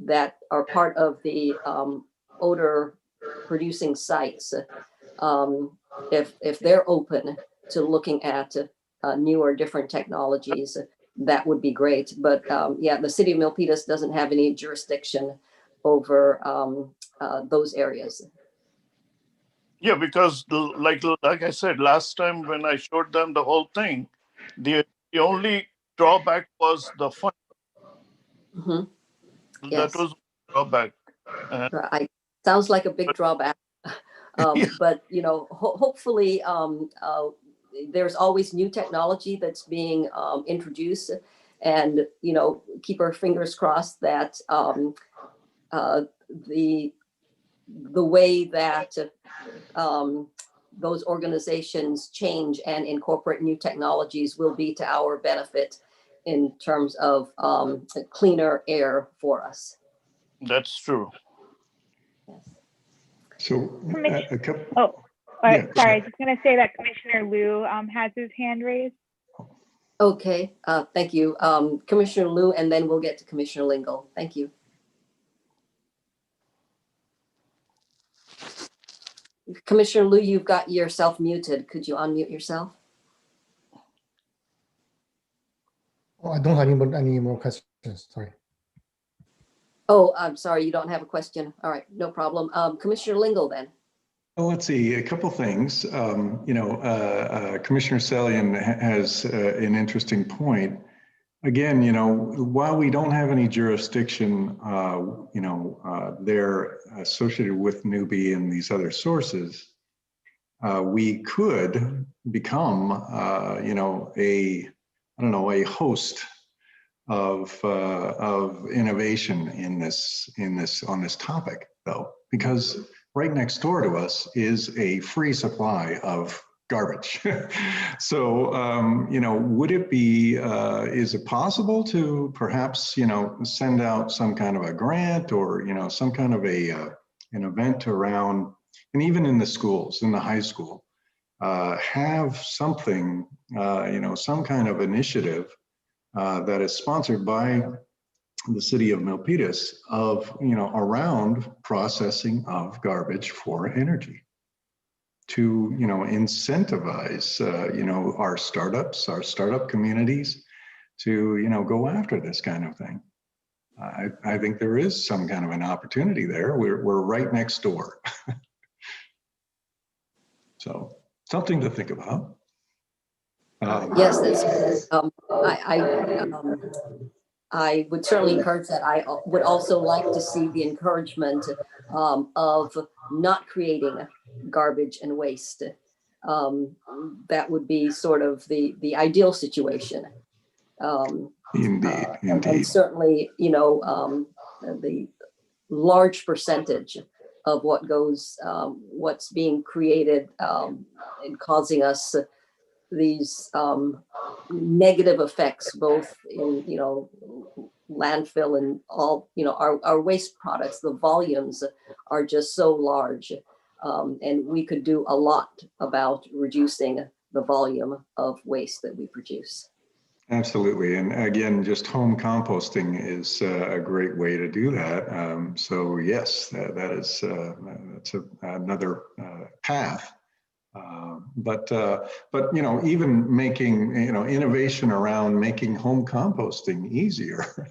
that are part of the odor producing sites, if they're open to looking at newer, different technologies, that would be great. But yeah, the City of Milpitas doesn't have any jurisdiction over those areas. Yeah, because like I said last time when I showed them the whole thing, the only drawback was the fund. Mhm. That Yes. was drawback. Sounds like a big drawback. Yeah. But you know, hopefully there's always new technology that's being introduced, and you know, keep our fingers crossed that the way that those organizations change and incorporate new technologies will be to our benefit in terms of cleaner air for us. That's true. Yes. So a couple. Oh, Yeah, sorry, I was just going to say that Commissioner Liu has his hand raised. Okay, thank you. Commissioner Liu, and then we'll get to Commissioner Lingle. Thank you. Commissioner Liu, you've got yourself muted. Could you unmute yourself? Oh, I don't have any more questions. Sorry. Oh, I'm sorry, you don't have a question. All right, no problem. Commissioner Lingle then. Well, let's see, a couple things. Commissioner Salian has an interesting point. Again, while we don't have any jurisdiction, they're associated with newbie and these other sources, we could become, a host of innovation on this topic, though, because right next door to us is a free supply of garbage. So, would it be, is it possible to perhaps, send out some kind of a grant or, some kind of an event around, and even in the schools, in the high school, have something, some kind of initiative that is sponsored by the city of Milpitas of, around processing of garbage for energy to, incentivize, our startups, our startup communities to, go after this kind of thing. I think there is some kind of an opportunity there. We're right next door. So something to think about. Yes, that's, I would certainly encourage that. I would also like to see the encouragement of not creating garbage and waste. That would be sort of the ideal situation. Indeed. And certainly, the large percentage of what goes, what's being created and causing us these negative effects, both in, landfill and all, our waste products, the volumes are just so large. And we could do a lot about reducing the volume of waste that we produce. Absolutely. And again, just home composting is a great way to do that. So yes, that's another path. But even making, innovation around making home composting easier,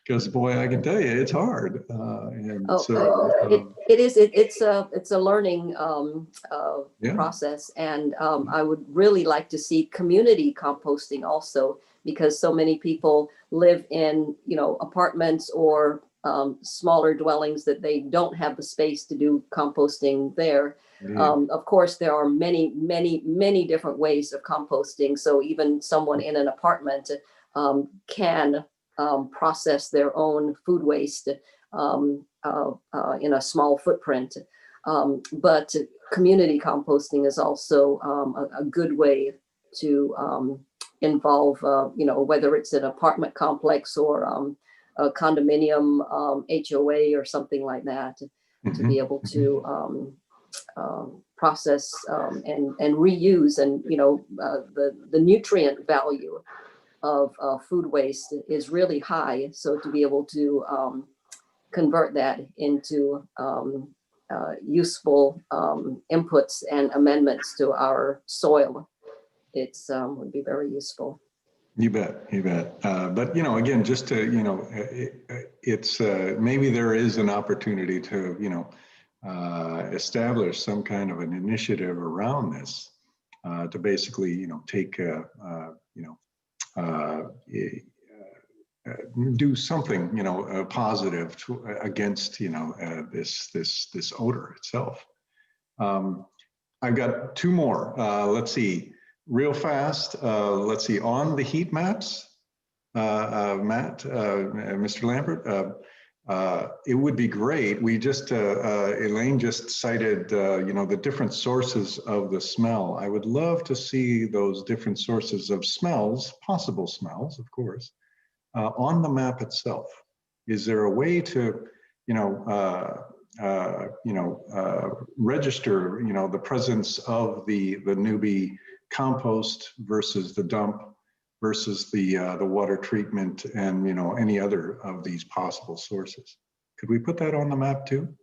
because boy, I can tell you, it's hard. It's a learning process, and I would really like to see community composting also, because so many people live in, apartments or smaller dwellings that they don't have the space to do composting there. Of course, there are many, many, many different ways of composting. So even someone in an apartment can process their own food waste in a small footprint. But community composting is also a good way to involve, whether it's an apartment complex or a condominium HOA or something like that, to be able to process and reuse, and the nutrient value of food waste is really high. So to be able to convert that into useful inputs and amendments to our soil, it's would be very useful. You bet. But again, just to it's maybe there is an opportunity to establish some kind of an initiative around this to basically take do something positive against this odor itself. I've got two more. Let's see, real fast. Let's see, on the heat maps, Matt, Mr. Lambert. It would be great. We just, Elaine just cited, the different sources of the smell. I would love to see those different sources of smells, possible smells, of course, on the map itself. Is there a way to, register, the presence of the newbie compost versus the dump versus the water treatment and any other of these possible sources? Could we put that on the map too?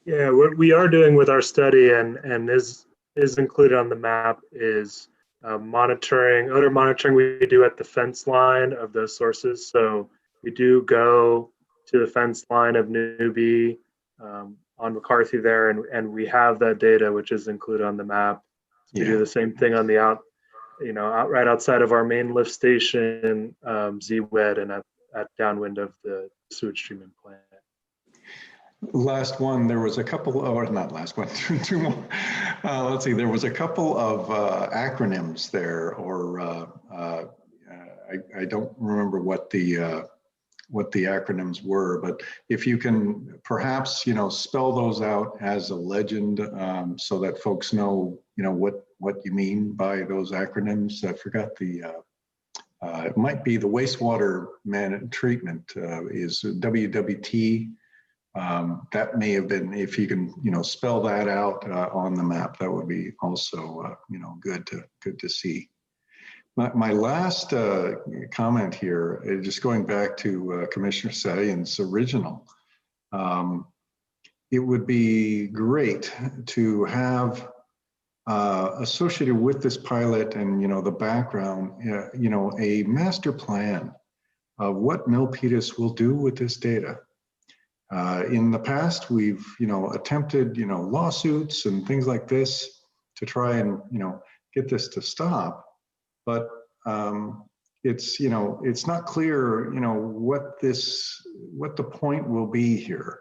Yeah, what we are doing with our study and is included on the map is monitoring, odor monitoring we do at the fence line of those sources. So we do go to the fence line of Newbie on McCarthy there, and we have that data, which is included on the map. We do the same thing on the right outside of our main lift station, Z-Wed, and at downwind of the sewage treatment plant. Last one, there was a couple, or not last one, two more. Let's see, there was a couple of acronyms there, or I don't remember what the acronyms were, but if you can perhaps, spell those out as a legend so that folks know, what you mean by those acronyms. I forgot it might be the wastewater treatment is WWT. That may have been, if you can, spell that out on the map, that would be also, good to see. My last comment here, just going back to Commissioner Sadian's original, it would be great to have associated with this pilot and, the background, a master plan of what Milpitas will do with this data. In the past, we've, attempted, lawsuits and things like this to try and, get this to stop. But it's not clear, what the point will be here.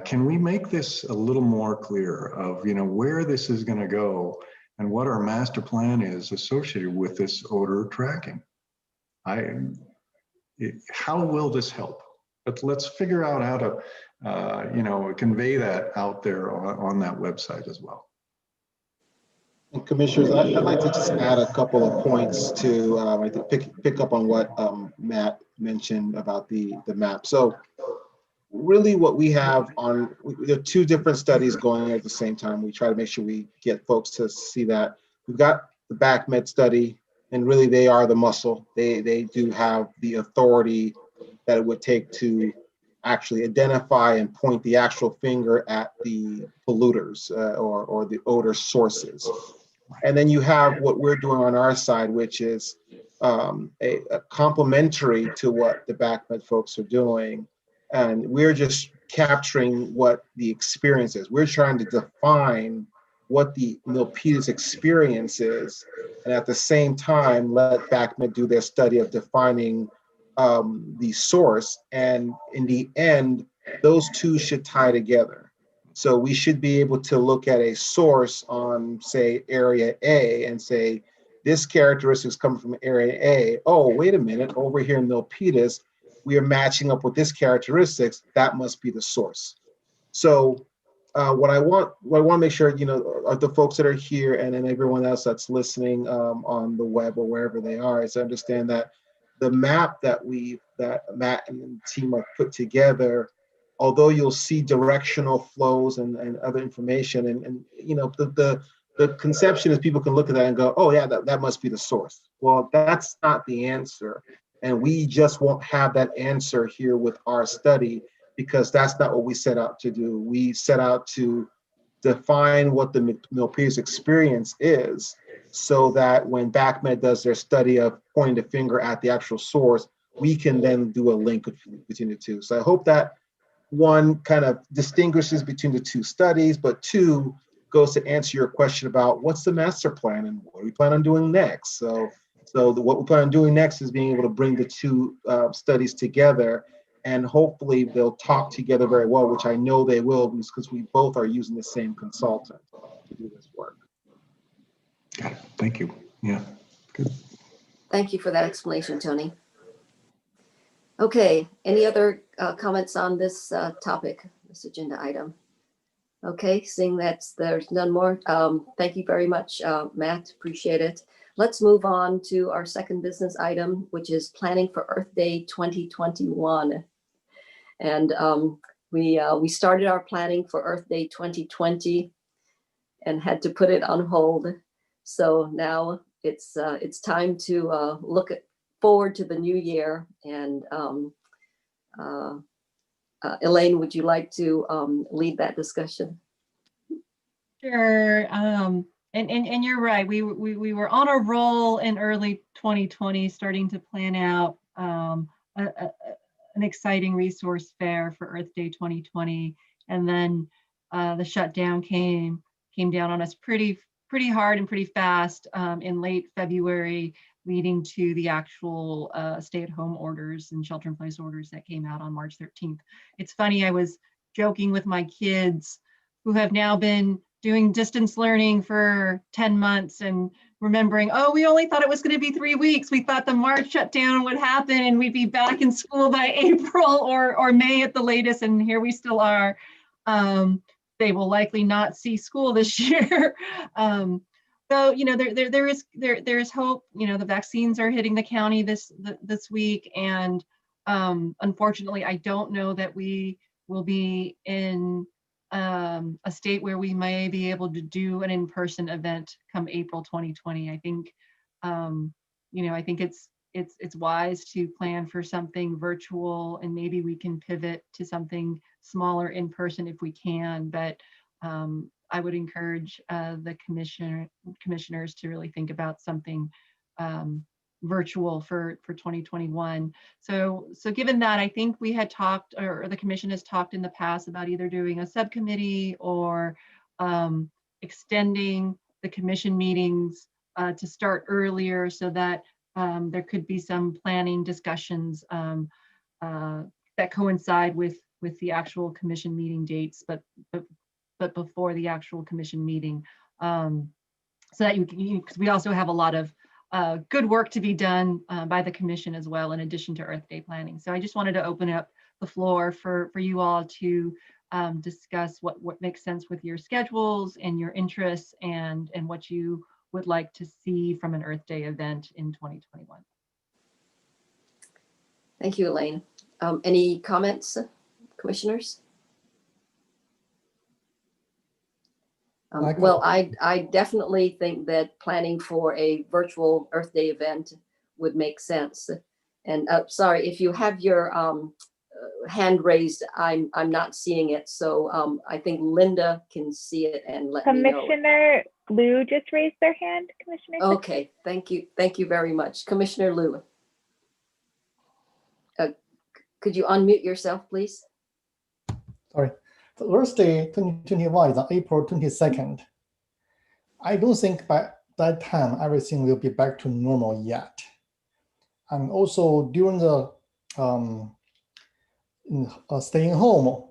Can we make this a little more clear of, where this is going to go and what our master plan is associated with this odor tracking? How will this help? But let's figure out how to, convey that out there on that website as well. And Commissioners, I'd like to just add a couple of points to I think pick up on what Matt mentioned about the map. So really what we have there are two different studies going at the same time. We try to make sure we get folks to see that. We've got the BACMed study, and really they are the muscle. They do have the authority that it would take to actually identify and point the actual finger at the polluters or the odor sources. And then you have what we're doing on our side, which is a complementary to what the BACMed folks are doing. And we're just capturing what the experience is. We're trying to define what the Milpitas experience is, and at the same time, let BACMed do their study of defining the source. And in the end, those two should tie together. So we should be able to look at a source on, say, area A and say, this characteristic is coming from area A. Oh, wait a minute, over here in Milpitas, we are matching up with this characteristics. That must be the source. So what I want to make sure, of the folks that are here and then everyone else that's listening on the web or wherever they are, is to understand that the map that Matt and the team have put together, although you'll see directional flows and other information, and the conception is people can look at that and go, oh yeah, that must be the source. Well, that's not the answer. And we just won't have that answer here with our study, because that's not what we set out to do. We set out to define what the Milpitas experience is, so that when BACMed does their study of pointing the finger at the actual source, we can then do a link between the two. So I hope that one kind of distinguishes between the two studies, but two goes to answer your question about what's the master plan and what do we plan on doing next. So what we plan on doing next is being able to bring the two studies together, and hopefully they'll talk together very well, which I know they will, because we both are using the same consultant to do this work. Got it. Thank you. Yeah, good. Thank you for that explanation, Tony. Okay, any other comments on this topic, this agenda item? Okay, seeing that there's none more, thank you very much, Matt, appreciate it. Let's move on to our second business item, which is planning for Earth Day 2021. And we started our planning for Earth Day 2020 and had to put it on hold. So now it's time to look forward to the new year. And Elaine, would you like to lead that discussion? Sure. And you're right. We were on a roll in early 2020, starting to plan out an exciting resource fair for Earth Day 2020, and then the shutdown came down on us pretty hard and pretty fast in late February, leading to the actual stay-at-home orders and shelter-in-place orders that came out on March 13th. It's funny, I was joking with my kids who have now been doing distance learning for 10 months and remembering, oh, we only thought it was going to be 3 weeks. We thought the March shutdown would happen and we'd be back in school by April or May at the latest, and here we still are. They will likely not see school this year. So, you know, there is hope. You know, the vaccines are hitting the county this week, and unfortunately, I don't know that we will be in a state where we may be able to do an in-person event come April 2020. I think, you know, I think it's wise to plan for something virtual, and maybe we can pivot to something smaller in person if we can. But I would encourage the commissioners to really think about something virtual for 2021. So given that, I think we had talked, or the commission has talked in the past about either doing a subcommittee or extending the commission meetings to start earlier, so that there could be some planning discussions that coincide with the actual commission meeting dates, but before the actual commission meeting, so that because we also have a lot of good work to be done by the commission as well, in addition to Earth Day planning. So I just wanted to open up the floor for you all to discuss what makes sense with your schedules and your interests, and what you would like to see from an Earth Day event in 2021. Thank you, Elaine. Any comments, commissioners? Well, I definitely think that planning for a virtual Earth Day event would make sense. And sorry, if you have your hand raised, I'm not seeing it. So I think Linda can see it and let me know. Commissioner Liu just raised their hand, Commissioner. Okay, thank you. Thank you very much. Commissioner Liu. Could you unmute yourself, please? Sorry. The Earth Day 2021 is on April 22nd. I don't think by that time everything will be back to normal yet. And also during the staying home,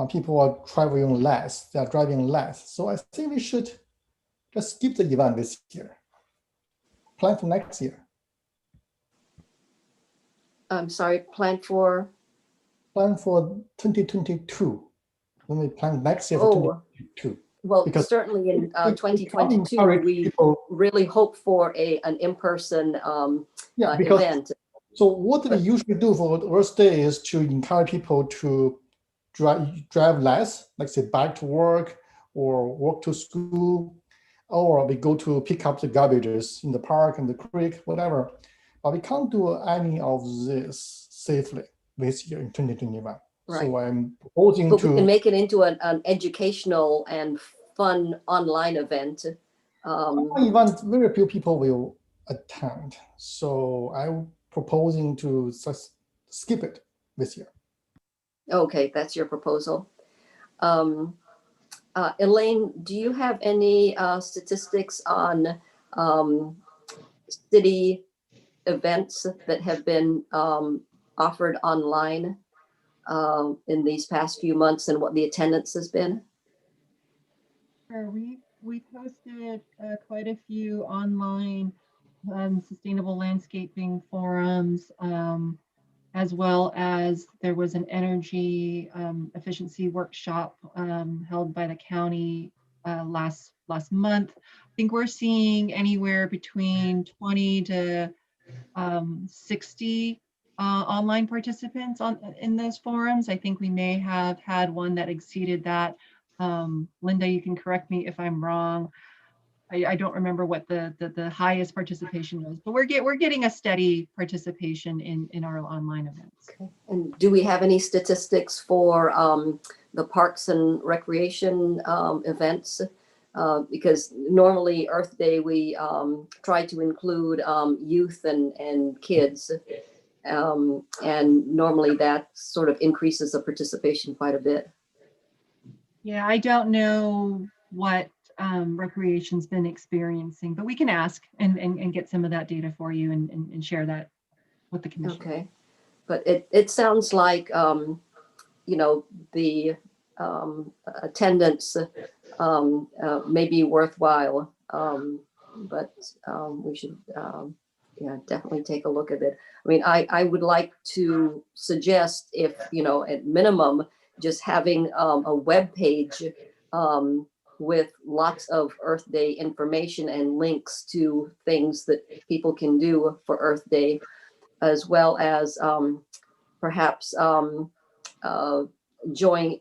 people are traveling less, they are driving less. So I think we should just skip the event this year. Plan for next year. I'm sorry, plan for? Plan for 2022. When we plan next year for 2022. Well, because certainly in 2022, we really hope for an in-person event. So what we usually do for the Earth Day is to encourage people to drive less, like say back to work or walk to school, or we go to pick up the garbages in the park and the creek, whatever. But we can't do any of this safely this year in 2021. Right. So I'm proposing but we can make it into an educational and fun online event. Event, very few people will attend. So I'm proposing to skip it this year. Okay, that's your proposal. Elaine, do you have any statistics on city events that have been offered online in these past few months, and what the attendance has been? Sure, we posted quite a few online sustainable landscaping forums, as well as there was an energy efficiency workshop held by the county last month. I think we're seeing anywhere between 20 to 60 online participants in those forums. I think we may have had one that exceeded that. Linda, you can correct me if I'm wrong. I don't remember what the highest participation was, but we're getting a steady participation in our online events. Okay. And do we have any statistics for the parks and recreation events? because normally Earth Day, we try to include youth and kids. And normally that sort of increases the participation quite a bit. Yeah, I don't know what recreation's been experiencing, but we can ask and get some of that data for you and share that with the commission. Okay, but it sounds like, the attendance may be worthwhile, but we should, definitely take a look at it. I mean, I would like to suggest, if, at minimum, just having a web page with lots of Earth Day information and links to things that people can do for Earth Day, as well as perhaps join,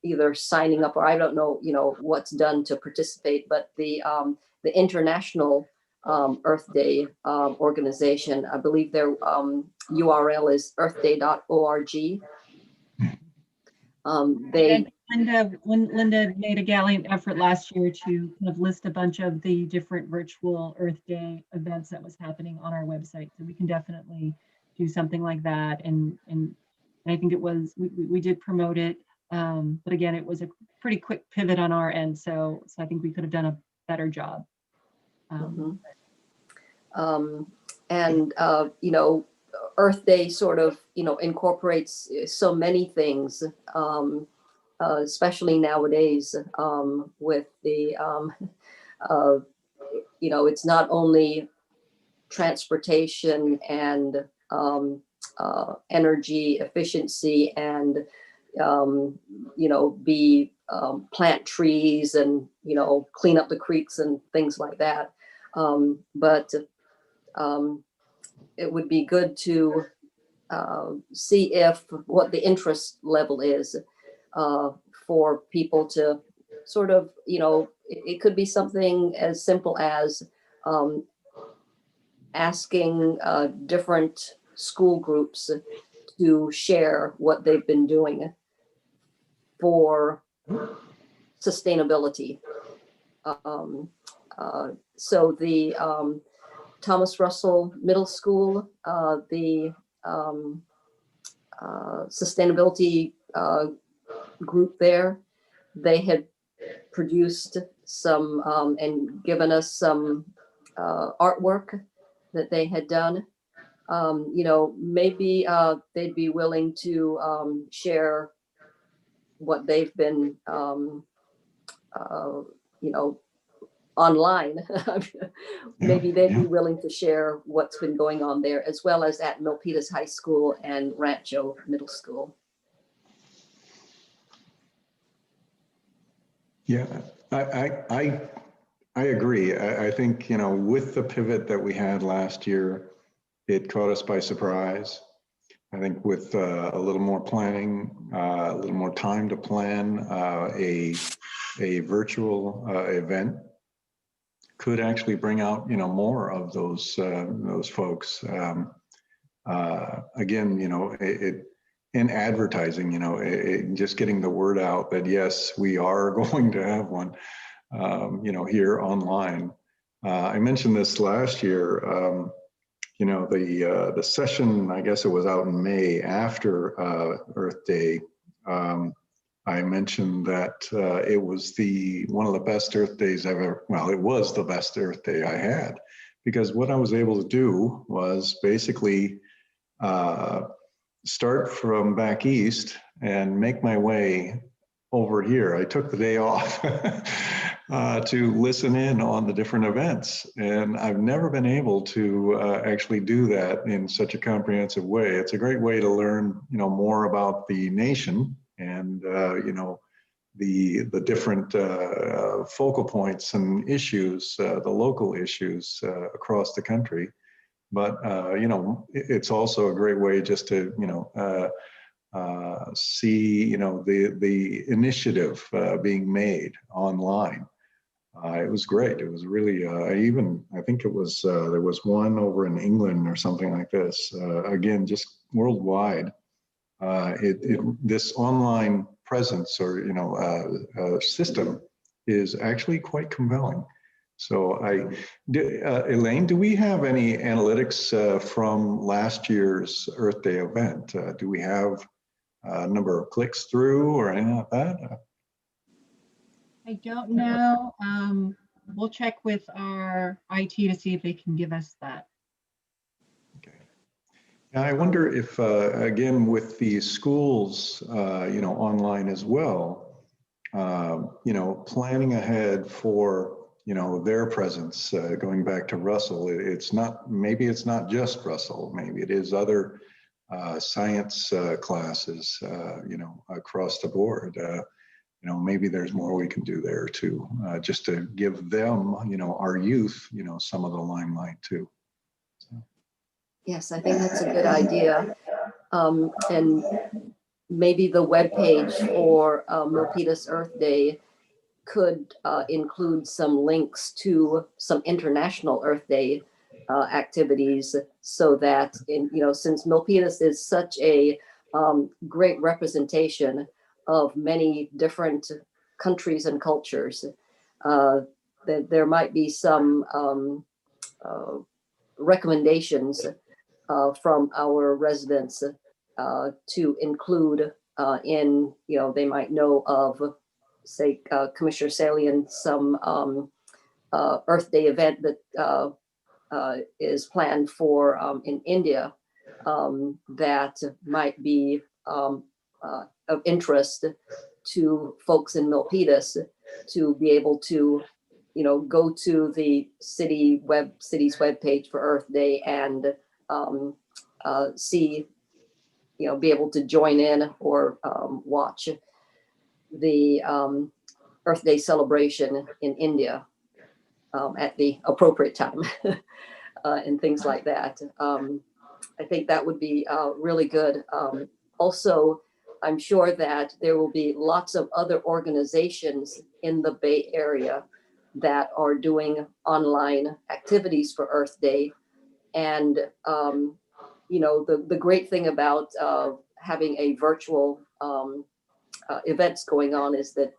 either signing up, or I don't know, what's done to participate, but the International Earth Day organization, I believe their URL is earthday.org. Linda made a gallant effort last year to kind of list a bunch of the different virtual Earth Day events that was happening on our website. So we can definitely do something like that. And I think it was, we did promote it. But again, it was a pretty quick pivot on our end. So I think we could have done a better job. Earth Day sort of, incorporates so many things, especially nowadays with the, it's not only transportation and energy efficiency and, plant trees and, clean up the creeks and things like that. But it would be good to see what the interest level is for people to sort of, it could be something as simple as asking different school groups to share what they've been doing for sustainability. So the Thomas Russell Middle School, the sustainability group there, they had produced some and given us some artwork that they had done. Maybe they'd be willing to share what they've been, online. Maybe they'd be willing to share what's been going on there, as well as at Milpitas High School and Rancho Middle School. Yeah, I agree. I think, with the pivot that we had last year, it caught us by surprise. I think with a little more planning, a little more time to plan, a virtual event could actually bring out, more of those folks. Again, in advertising, just getting the word out that yes, we are going to have one, here online. I mentioned this last year. The session, I guess it was out in May after Earth Day. I mentioned that it was one of the best Earth Days I've ever, well, it was the best Earth Day I had, because what I was able to do was basically start from back east and make my way over here. I took the day off to listen in on the different events. And I've never been able to actually do that in such a comprehensive way. It's a great way to learn, more about the nation and, the different focal points and issues, the local issues across the country. But, it's also a great way just to, see, the initiative being made online. It was great. It was really, I think it was, there was one over in England or something like this. Again, just worldwide. This online presence or, system is actually quite compelling. So Elaine, do we have any analytics from last year's Earth Day event? Do we have a number of clicks through or anything like that? I don't know. We'll check with our IT to see if they can give us that. Okay. Now, I wonder if, again, with the schools, online as well, planning ahead for, their presence, going back to Russell, maybe it's not just Russell, maybe it is other science classes, across the board. Maybe there's more we can do there too, just to give them, our youth, some of the limelight too. So. Yes, I think that's a good idea. And maybe the webpage for Milpitas Earth Day could include some links to some international Earth Day activities, so that since Milpitas is such a great representation of many different countries and cultures, that there might be some recommendations from our residents to include in, they might know of, say, Commissioner Salian, some Earth Day event that is planned for in India that might be of interest to folks in Milpitas, to be able to, go to the city's webpage for Earth Day and see, be able to join in or watch the Earth Day celebration in India at the appropriate time and things like that. I think that would be really good. Also, I'm sure that there will be lots of other organizations in the Bay Area that are doing online activities for Earth Day. And, the great thing about having a virtual events going on is that,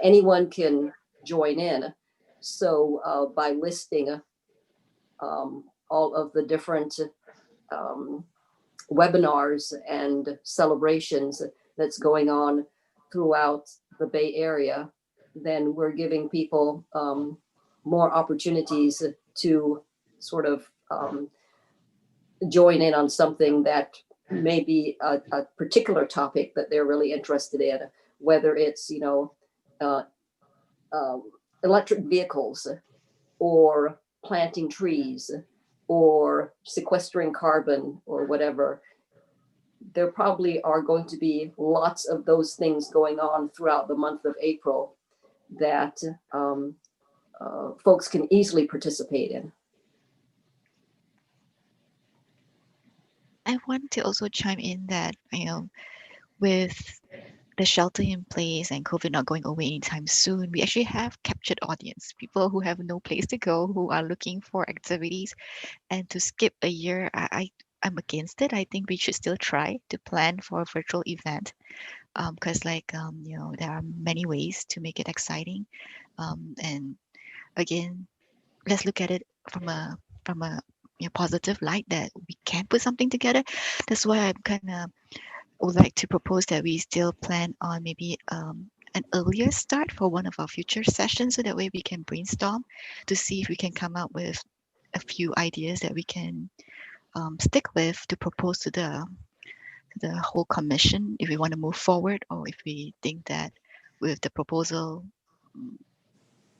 anyone can join in. So by listing all of the different webinars and celebrations that's going on throughout the Bay Area, then we're giving people more opportunities to sort of join in on something that may be a particular topic that they're really interested in, whether it's, electric vehicles or planting trees or sequestering carbon or whatever. There probably are going to be lots of those things going on throughout the month of April that folks can easily participate in. I want to also chime in that, with the shelter in place and COVID not going away anytime soon, we actually have captured audience, people who have no place to go, who are looking for activities. And to skip a year, I'm against it. I think we should still try to plan for a virtual event, because there are many ways to make it exciting. And again, let's look at it from a positive light, that we can put something together. That's why I'm kind of would like to propose that we still plan on maybe an earlier start for one of our future sessions, so that way we can brainstorm to see if we can come up with a few ideas that we can stick with to propose to the whole commission, if we want to move forward, or if we think that with the proposal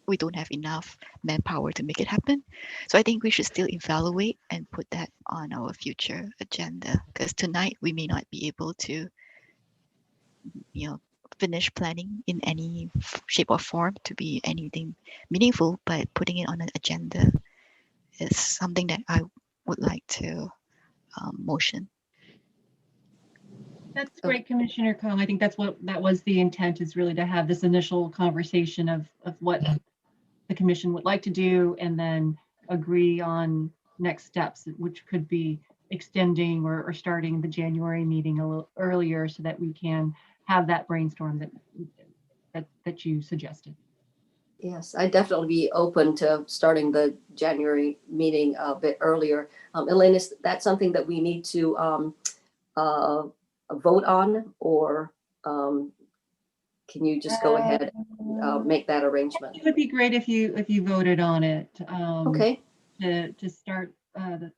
we don't have enough manpower to make it happen. So I think we should still evaluate and put that on our future agenda, because tonight we may not be able to, finish planning in any shape or form to be anything meaningful, but putting it on an agenda is something that I would like to motion. That's great, Commissioner Kong. I think that was the intent, is really to have this initial conversation of what the commission would like to do, and then agree on next steps, which could be extending or starting the January meeting a little earlier, so that we can have that brainstorm that you suggested. Yes, I'd definitely be open to starting the January meeting a bit earlier. Elaine, is that something that we need to vote on, or can you just go ahead and make that arrangement? It would be great if you voted on it. Okay, To start, to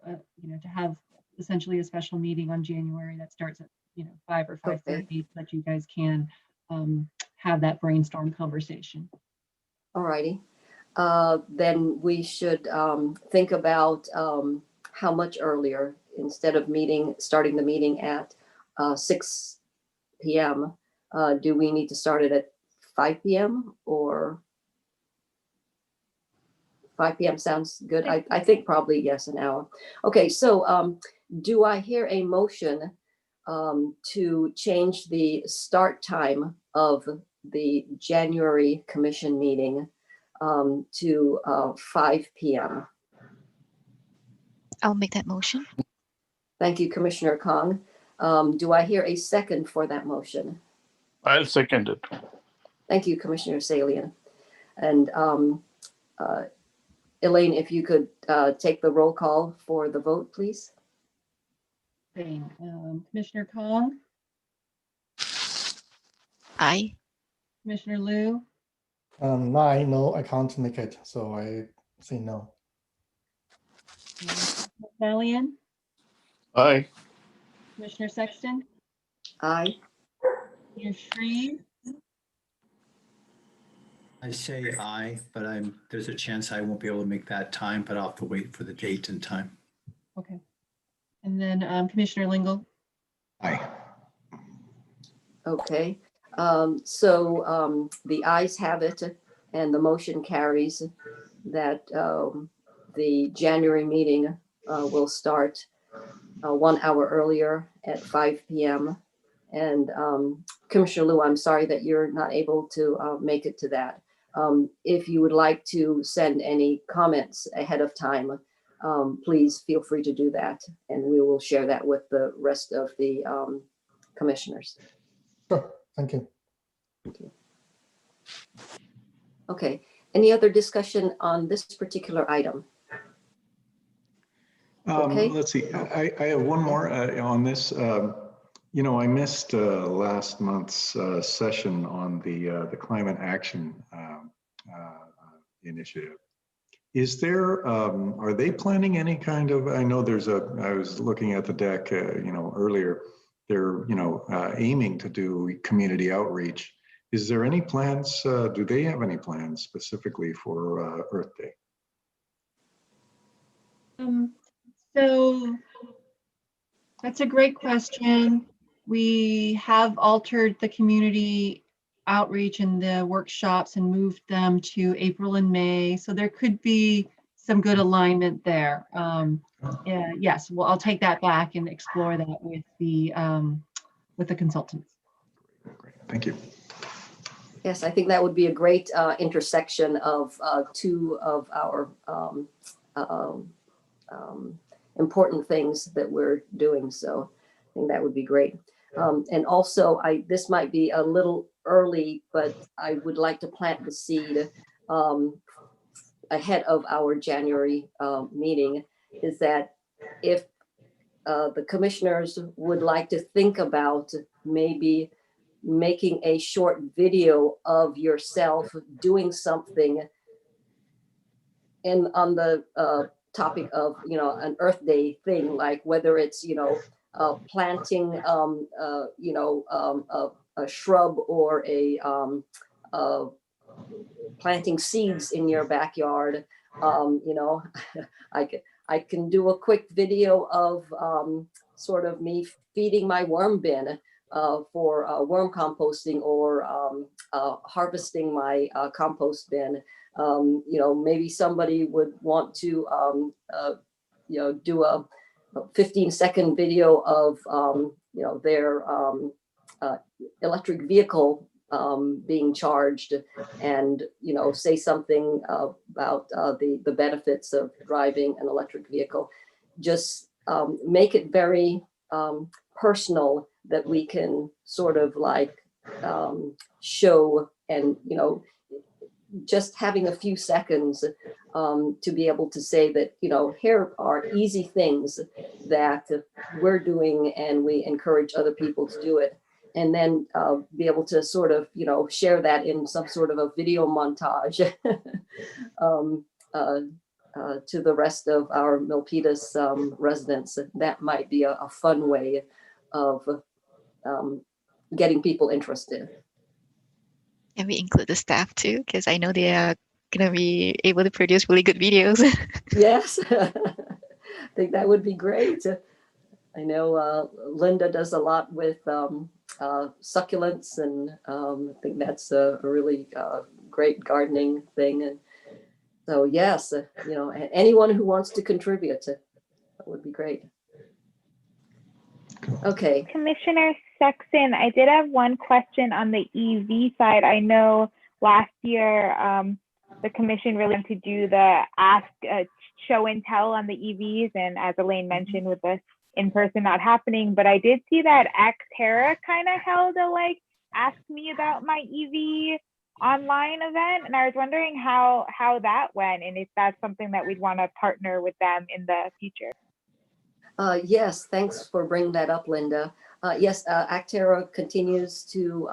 have essentially a special meeting on January that starts at 5 or 5:30, so that you guys can have that brainstorm conversation. all righty. Then we should think about how much earlier, instead of starting the meeting at 6 p.m. Do we need to start it at 5 p.m. or 5 p.m. sounds good? I think probably yes, an hour. Okay, so do I hear a motion to change the start time of the January commission meeting to 5 p.m.? I'll make that motion. Thank you, Commissioner Kong. Do I hear a second for that motion? I'll second it. Thank you, Commissioner Salian. And Elaine, if you could take the roll call for the vote, please. Okay, Commissioner Kong, Aye. Commissioner Liu, No, I can't make it, so I say no. Salian, Aye. Commissioner Sexton, Aye. Commissioner Shreve, I say aye, but there's a chance I won't be able to make that time, but I'll have to wait for the date and time. okay, and then Commissioner Lingle. Aye. Okay. So the ayes have it, and the motion carries that the January meeting will start 1 hour earlier at 5 p.m. And Commissioner Liu, I'm sorry that you're not able to make it to that. If you would like to send any comments ahead of time, please feel free to do that, and we will share that with the rest of the commissioners. Sure, thank you. Thank you. Okay, any other discussion on this particular item? Okay. Let's see, I have one more on this. I missed last month's session on the climate action initiative. Is there, are they planning any kind of, I know I was looking at the deck, earlier, they're, aiming to do community outreach. Is there any plans, do they have any plans specifically for Earth Day? So that's a great question. We have altered the community outreach and the workshops and moved them to April and May. So there could be some good alignment there. Yes, well, I'll take that back and explore that with the consultants. Great, thank you. Yes, I think that would be a great intersection of two of our important things that we're doing. So I think that would be great. And also, this might be a little early, but I would like to plant the seed ahead of our January meeting, is that if the commissioners would like to think about maybe making a short video of yourself doing something on the topic of an Earth Day thing, like whether it's planting a shrub or planting seeds in your backyard. I can do a quick video of sort of me feeding my worm bin for worm composting, or harvesting my compost bin. Maybe somebody would want to do a 15-second video of their electric vehicle being charged, and say something about the benefits of driving an electric vehicle. Just make it very personal, that we can sort of like show, and just having a few seconds to be able to say that, here are easy things that we're doing and we encourage other people to do it. And then be able to sort of, share that in some sort of a video montage to the rest of our Milpitas residents. That might be a fun way of getting people interested. Can we include the staff too? Because I know they are going to be able to produce really good videos. Yes, I think that would be great. I know Linda does a lot with succulents, and I think that's a really great gardening thing. And so, yes, anyone who wants to contribute, that would be great. Okay. Commissioner Sexton, I did have one question on the EV side. I know last year the commission really wanted to do the show and tell on the EVs, and as Elaine mentioned, with the in-person not happening, but I did see that Actera kind of held a ask me about my EV online event, and I was wondering how that went, and if that's something that we'd want to partner with them in the future. Yes, thanks for bringing that up, Linda. Yes, Actera continues to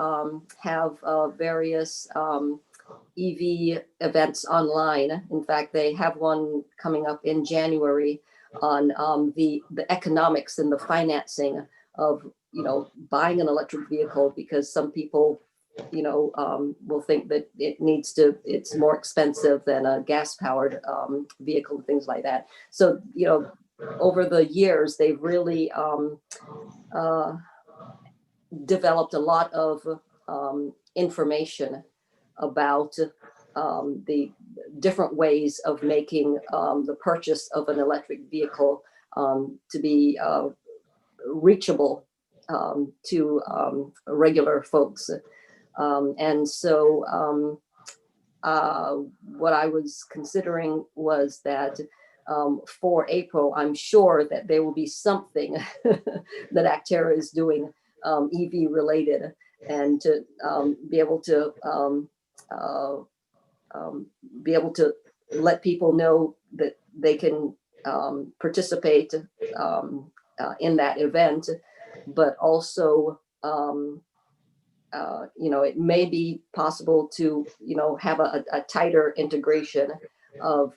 have various EV events online. In fact, they have one coming up in January on the economics and the financing of buying an electric vehicle, because some people will think that it's more expensive than a gas-powered vehicle and things like that. So over the years, they've really developed a lot of information about the different ways of making the purchase of an electric vehicle to be reachable to regular folks. And so what I was considering was that for April, I'm sure that there will be something that Actera is doing EV related, and to be able to let people know that they can participate in that event, but also it may be possible to have a tighter integration of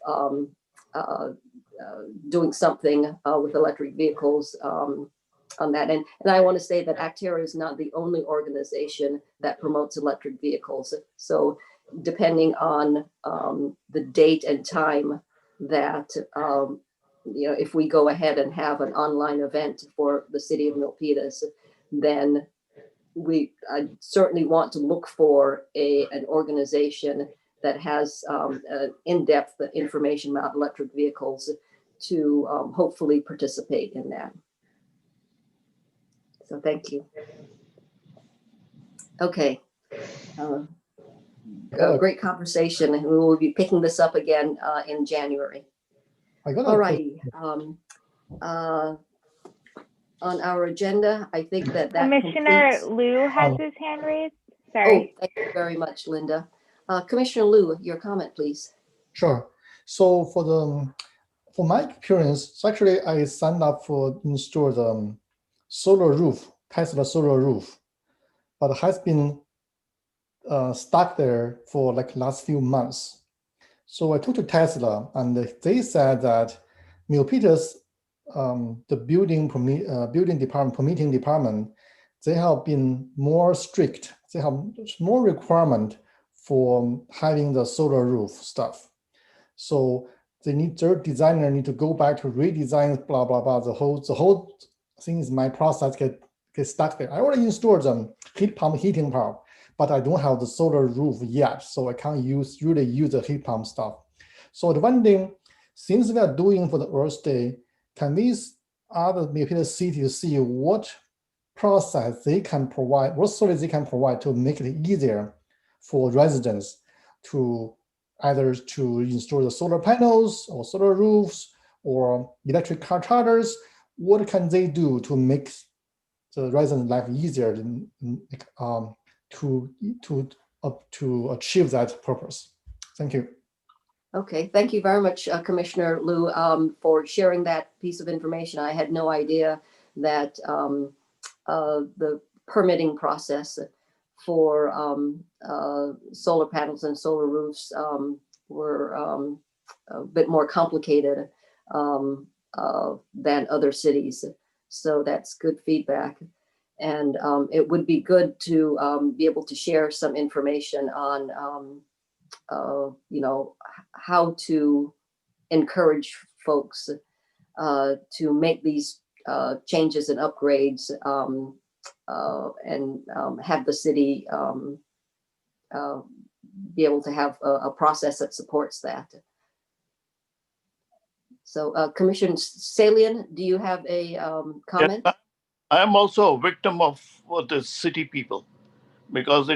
doing something with electric vehicles on that. And I want to say that Actera is not the only organization that promotes electric vehicles. So depending on the date and time that, if we go ahead and have an online event for the city of Milpitas, then I certainly want to look for an organization that has in-depth information about electric vehicles to hopefully participate in that. So thank you. Okay. Great conversation, and we will be picking this up again in January. All righty. On our agenda, I think that Commissioner completes. Liu has his hand raised. Sorry. Oh, thank you very much, Linda. Commissioner Liu, your comment, please. Sure. So for my experience, so actually I signed up for install the solar roof, Tesla solar roof, but it has been stuck there for last few months. So I talked to Tesla, and they said that Milpitas, the building department, permitting department, they have been more strict. They have more requirement for having the solar roof stuff. So their designer need to go back to redesign, blah blah blah. The whole thing is my process get stuck there. I already installed them heating pump, but I don't have the solar roof yet, so I can't really use the heat pump stuff. So the one thing, since we are doing for the Earth Day, can these other Milpitas cities see what process they can provide, what service they can provide to make it easier for residents to either to install the solar panels or solar roofs or electric car chargers? What can they do to make the resident life easier to achieve that purpose? Thank you. Okay, thank you very much, Commissioner Liu, for sharing that piece of information. I had no idea that the permitting process for solar panels and solar roofs were a bit more complicated than other cities. So that's good feedback. And it would be good to be able to share some information on you know, how to encourage folks to make these changes and upgrades and have the city be able to have a process that supports that. So Commissioner Salian, do you have a comment? Yeah, I am also a victim of what the city people, because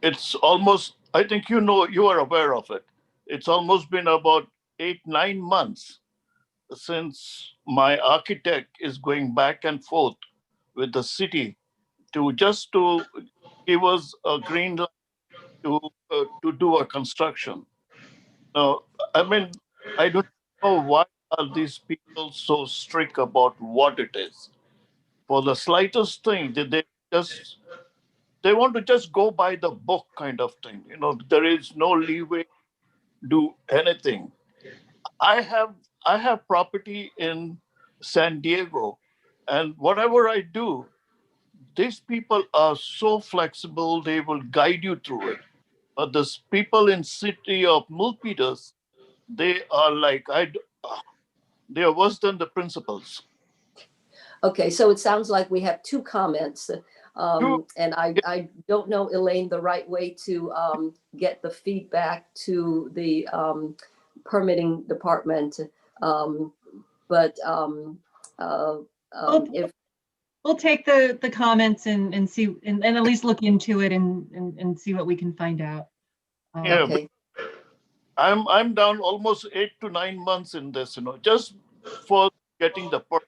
it's almost, I think you know, you are aware of it. It's almost been about 8-9 months since my architect is going back and forth with the city to give us a green light to do a construction. Now, I mean, I don't know why are these people so strict about what it is. For the slightest thing, they want to just go by the book kind of thing. You know, there is no leeway to do anything. I have property in San Diego, and whatever I do, these people are so flexible. They will guide you through it. But the people in city of Milpitas, they are like they are worse than the principals. Okay, so it sounds like we have two comments. And I don't know, Elaine, the right way to get the feedback to the permitting department. But if We'll take the comments and see and at least look into it and see what we can find out. Yeah, okay, I'm down almost 8 to 9 months in this, you know, just for getting the permit.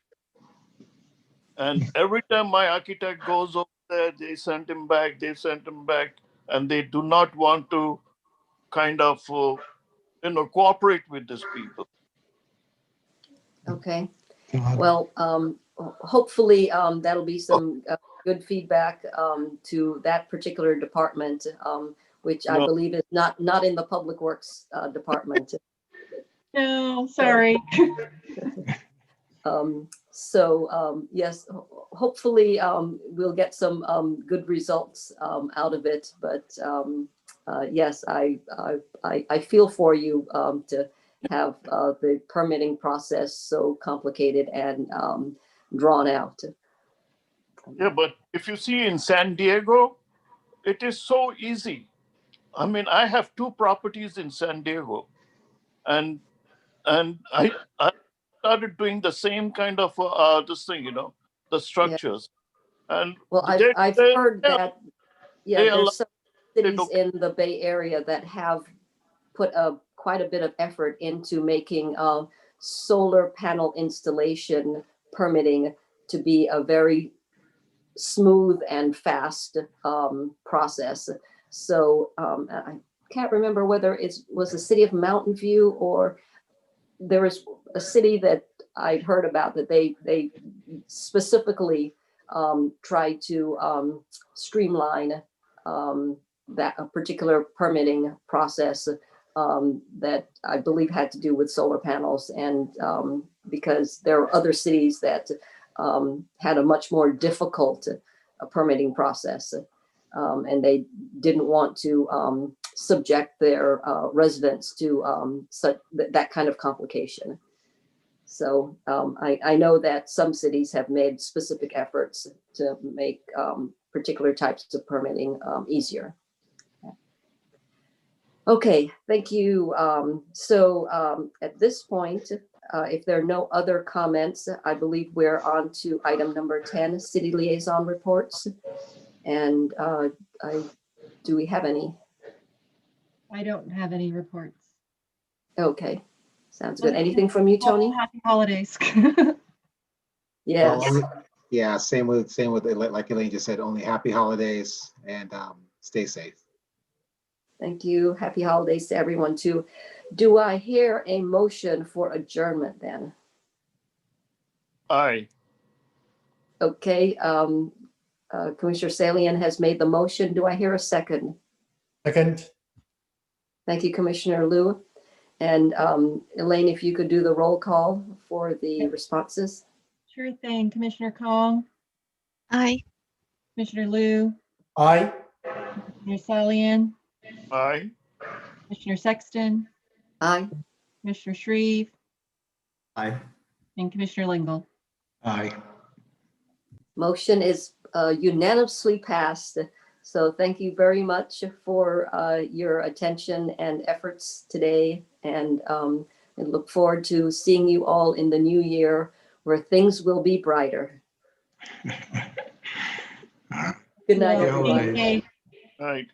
And every time my architect goes over there, they send him back, and they do not want to kind of, cooperate with these people. okay. Well, hopefully that'll be some good feedback to that particular department, which I No. believe is not in the Public Works department. No, sorry. Yes, hopefully we'll get some good results out of it. But yes, I feel for you to have the permitting process so complicated and drawn out. Yeah, but if you see in San Diego, it is so easy. I mean, I have 2 properties in San Diego, and I started doing the same kind of this thing, you know, the structures. And Well, I've heard that, yeah, there's some cities in the Bay Area that have put quite a bit of effort into making solar panel installation permitting to be a very smooth and fast process. So I can't remember whether it was the city of Mountain View or there was a city that I'd heard about that they specifically tried to streamline that a particular permitting process that I believe had to do with solar panels, and because there are other cities that had a much more difficult permitting process, and they didn't want to subject their residents to such that kind of complication. So I know that some cities have made specific efforts to make particular types of permitting easier. Okay, thank you. At this point, if there are no other comments, I believe we're on to item number 10, city liaison reports. And do we have any? I don't have any reports. Okay, sounds good. Anything from you, Tony? Happy holidays. Yes. Yeah, same with like Elaine just said, only happy holidays and stay safe. Thank you. Happy holidays to everyone too. Do I hear a motion for adjournment then? Aye. Okay, Commissioner Salian has made the motion. Do I hear a second? Second, Thank you, Commissioner Liu. And Elaine, if you could do the roll call for the responses. Sure thing. Commissioner Kong, Aye. Commissioner Liu, aye. Commissioner Salian, Aye. Commissioner Sexton, Aye. Commissioner Shreve, Aye. and Commissioner Lingle. Aye. Motion is unanimously passed. So thank you very much for your attention and efforts today. And I look forward to seeing you all in the new year where things will be brighter. Good night, Well, everyone. stay safe. Aye.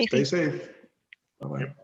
Stay safe. Bye-bye.